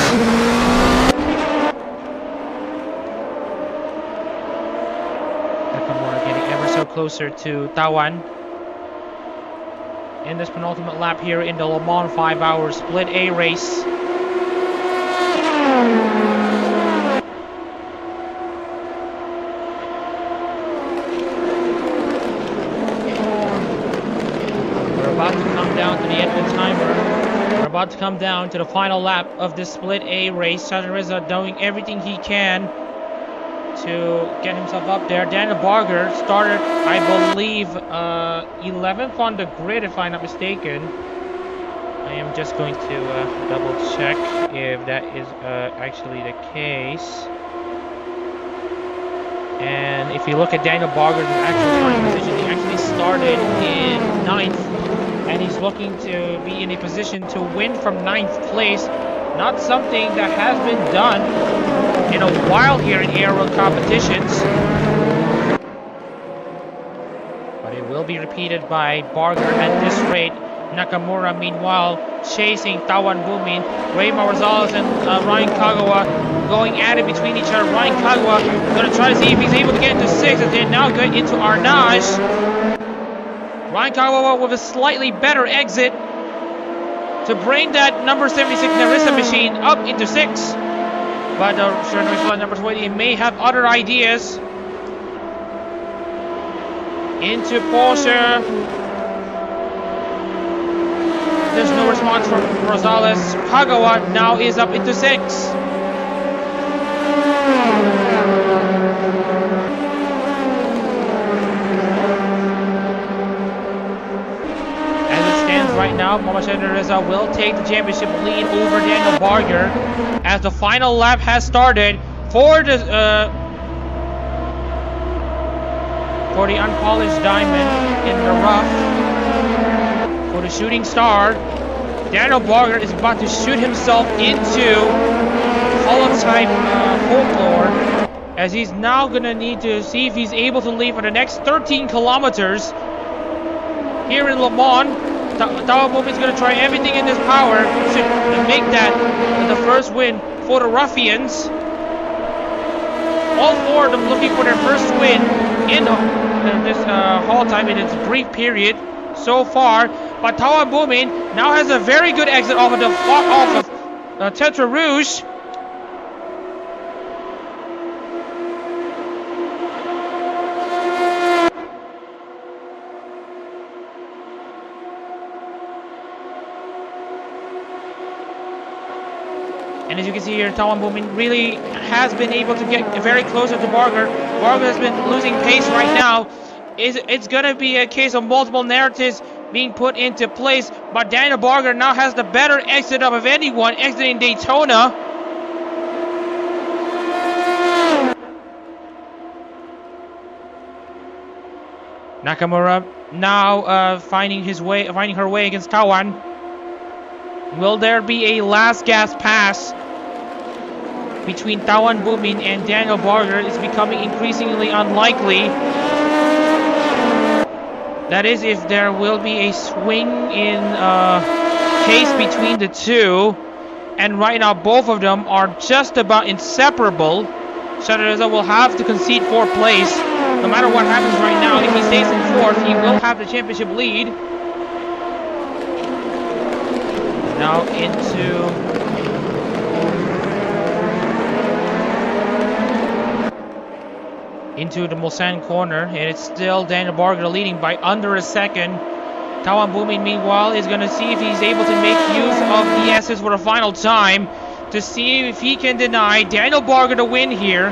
Speaker 2: Nakamura getting ever so closer to Tawan in this penultimate lap here in the Le Mans 5-hour Split A race. About to come down to the final lap of this Split A race. Shadan Reza doing everything he can to get himself up there. Daniel Barger started, I believe, 11th on the grid, if I'm not mistaken. I am just going to double check if that is actually the case. And if you look at Daniel Barger's actual starting position, he actually started in 9th. And he's looking to be in a position to win from 9th place. Not something that has been done in a while here in ARO competitions. But it will be repeated by Barger at this rate. Nakamura, meanwhile, chasing Tawan Bumin. Raymar Rosales and Ryan Kagawa going at it between each other. Ryan Kagawa going to try to see if he's able to get into 6th, as they now get into Arnage. Ryan Kagawa with a slightly better exit to bring that number 76 Narissa machine up into 6th. But number 20 may have other ideas. Into Porsche. There's no response from Rosales. Kagawa now is up into 6th. Right now, Shadan Reza will take the championship lead over Daniel Barger as the final lap has started for the unpolished diamond in the rough. For the shooting star, Daniel Barger is about to shoot himself into Holotype folklore, as he's now gonna need to see if he's able to leave for the next 13 kilometers here in Le Mans. Tawan Bumin is going to try everything in his power to make that the first win for the Ruffians. All four of them looking for their first win in this Holotype in its brief period so far. But Tawan Bumin now has a very good exit off of Tetra Rouge. And as you can see here, Tawan Bumin really has been able to get very close to Barger. Barger has been losing pace right now. It's going to be a case of multiple narratives being put into place. But Daniel Barger now has the better exit of anyone exiting Daytona. Nakamura now finding her way against Tawan. Will there be a last gas pass between Tawan Bumin and Daniel Barger? It's becoming increasingly unlikely. That is, if there will be a swing in pace between the two. And right now, both of them are just about inseparable. Shadan Reza will have to concede 4th place. No matter what happens right now, if he stays in 4th, he will have the championship lead. Now into the Mulsanne corner, and it's still Daniel Barger leading by under a second. Tawan Bumin, meanwhile, is going to see if he's able to make use of the S's for the final time to see if he can deny Daniel Barger the win here.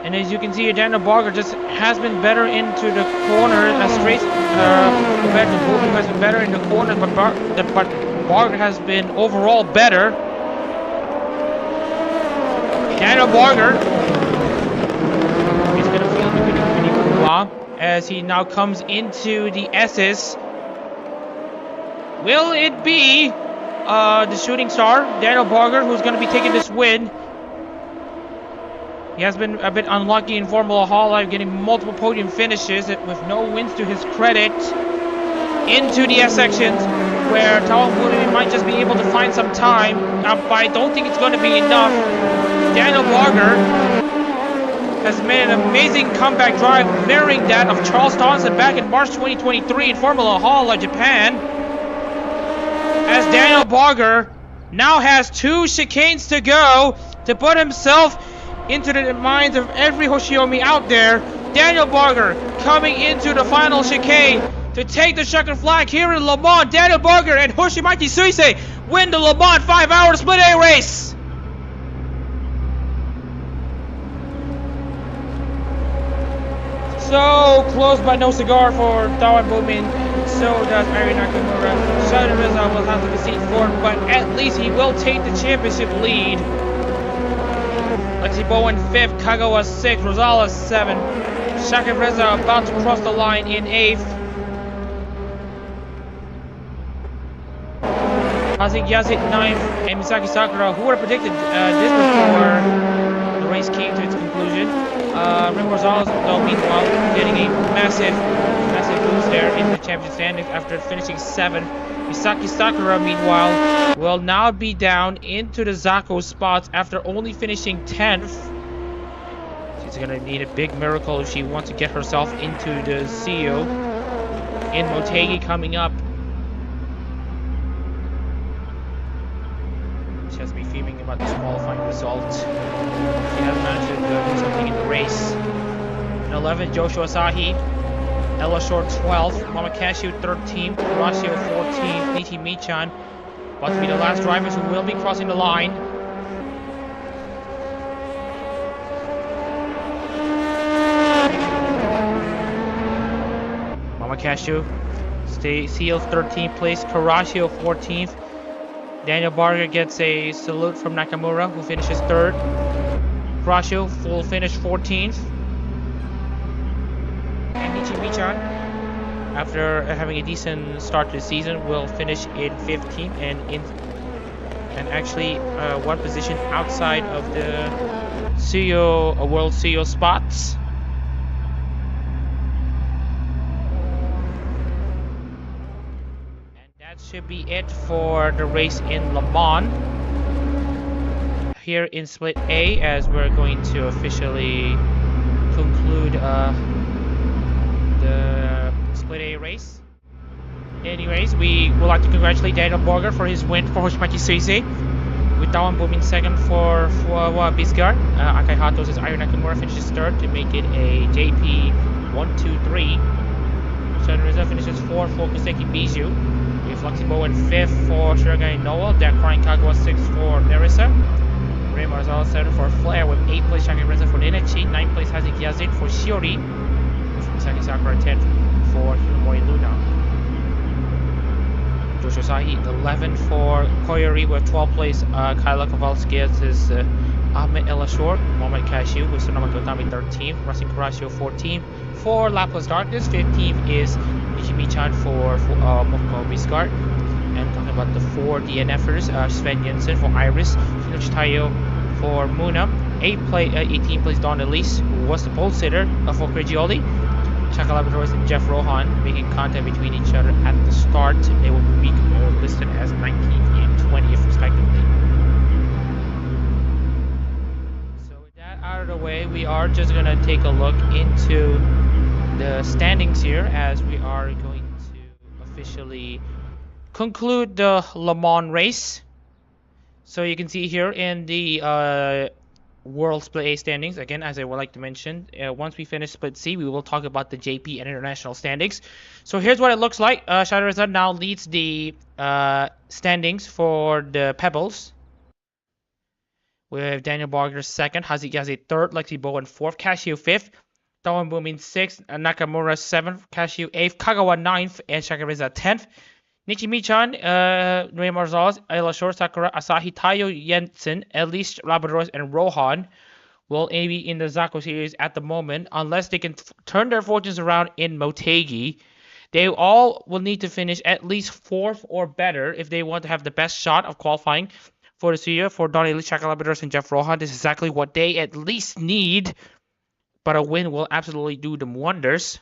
Speaker 2: And as you can see, Daniel Barger just has been better into the corner, straight compared to Bumin, who has been better in the corner, but Barger has been overall better.
Speaker 1: Daniel Barger is going to feel pretty as he now comes into the S's. Will it be the shooting star, Daniel Barger, who's going to be taking this win? He has been a bit unlucky in Formula Holotype, getting multiple podium finishes with no wins to his credit. Into the S sections, where Tawang might just be able to find some time, but I don't think it's going to be enough. Daniel Barger has made an amazing comeback drive, mirroring that of Charles Dawson back in March 2023 in Formula Holotype, Japan. As Daniel Barger now has 2 chicanes to go to put himself into the minds of every Hoshiomi out there. Daniel Barger coming into the final chicane to take the checkered flag here in Le Mans. Daniel Barger and Hoshimachi Suisei win the Le Mans 5-hour split A race. So close but no cigar for Tawan Bumin. So does Ari Nakamura. Shota Reza will have to concede for, but at least he will take the championship lead. Lexi Bowen 5th, Kagawa 6th, Rosales 7th. Shaka Reza about to cross the line in 8th. Hazik Yazid 9th, and Misaki Sakura, who would have predicted this before the race came to its conclusion. Rim Rosales, though, meanwhile, getting a massive boost there in the championship standings after finishing 7th. Misaki Sakura, meanwhile, will now be down into the Zako spots after only finishing 10th. She's gonna need a big miracle if she wants to get herself into the CEO in Motegi coming up. She has to be fuming about this qualifying result. She has managed to do something in the race. In 11th, Joshua Asahi. Ella Short 12th, Mama Cashew 13th, Ratio 14th, Nichi Michan. About to be the last drivers who will be crossing the line. Mama Cashew seals 13th place, Karashio 14th. Daniel Barger gets a salute from Nakamura, who finishes 3rd. Karashio will finish 14th. Michan, after having a decent start to the season, will finish in 15th and actually one position outside of the CEO World CEO spots. And that should be it for the race in Le Mans. Here in Split A, as we're going to officially conclude the Split A race. Anyways, we would like to congratulate Daniel Barger for his win for Hoshimachi Suisei, with Tawan Boom in 2nd for Bisgard. Akai Hato's Ayo Nakamura finishes 3rd to make it a JP 1-2-3. Shunriza finishes 4th for Koseki Biju. We have Flexibo in 5th for Shiragai Noah. Dan Crying Kagawa 6th for Nerissa. Ray Marzal 7th for Flair, with 8th place Shaka Reza for Ninachi, 9th place Hazik Yazid for Shiori. Misaki Sakura 10th for Hiromori Luna. Joshua Sahi 11th for Koyori, with 12th place Kyla Kowalski as his Ahmed Elashore. Mohamed Cashew with Sonoma Kotami 13th. Racing Kurashio 14th for Laplace Darkness. 15th is Nishimi-chan for Moko Biscard. And talking about the 4 DNFers, Sven Jensen for Iris, Shinochi Taiyo for Muna, 18th place Don Elise, who was the pole sitter for Crigioli. Chaka Laboratories and Jeff Rohan making contact between each other at the start. They will be listed as 19th and 20th respectively. So with that out of the way, we are just going to take a look into the standings here, as we are going to officially conclude the Le Mans race. So you can see here in the World Split A standings, again, as I would like to mention, once we finish Split C, we will talk about the JP and international standings. So here's what it looks like. Shadowreza now leads the standings for the Pebbles, with Daniel Barger 2nd, Hazik Yazid 3rd, Lexi Bowen 4th, Cashew 5th, Tawan Boomin 6th, Nakamura 7th, Cashew 8th, Kagawa 9th, and Shakareza 10th.
Speaker 2: Nichimi-chan, Noe Marzals, Ayla Shore, Sakura, Asahi, Tayo, Jensen, Elise, Labradors, and Rohan will be in the Zako series at the moment, unless they can turn their fortunes around in Motegi. They all will need to finish at least 4th or better if they want to have the best shot of qualifying for the studio. For Don Elise, Shaka Labradors, and Jeff Rohan, this is exactly what they at least need, but a win will absolutely do them wonders.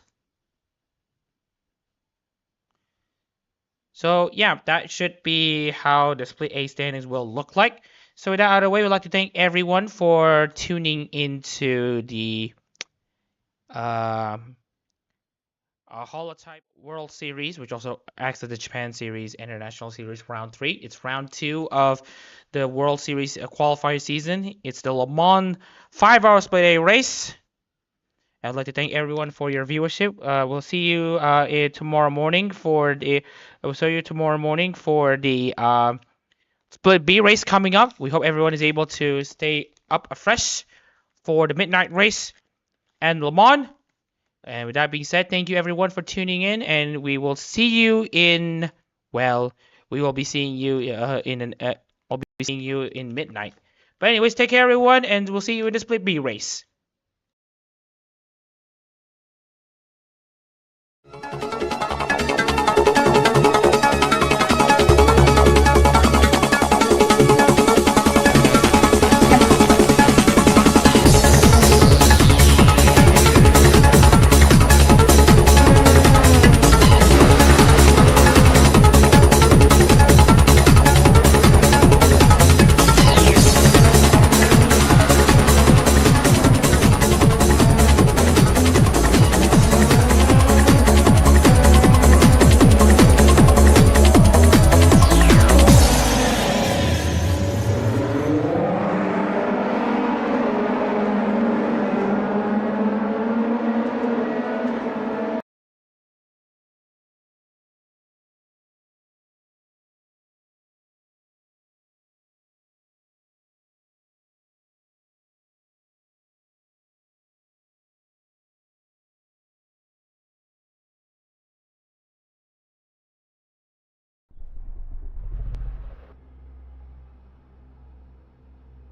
Speaker 2: So yeah, that should be how the Split A standings will look like. So with that out of the way, we'd like to thank everyone for tuning into the Holotype World Series, which also acts as the Japan Series International Series Round 3. It's Round 2 of the World Series qualifier season. It's the Le Mans 5-hour Split A race. I'd like to thank everyone for your viewership. We'll see you tomorrow morning for the. Split B race coming up. We hope everyone is able to stay up afresh for the midnight race and Le Mans. And with that being said, thank you everyone for tuning in, and we will see you in. Well, we will be seeing you I'll be seeing you in midnight. But anyways, take care everyone, and we'll see you in the Split B race.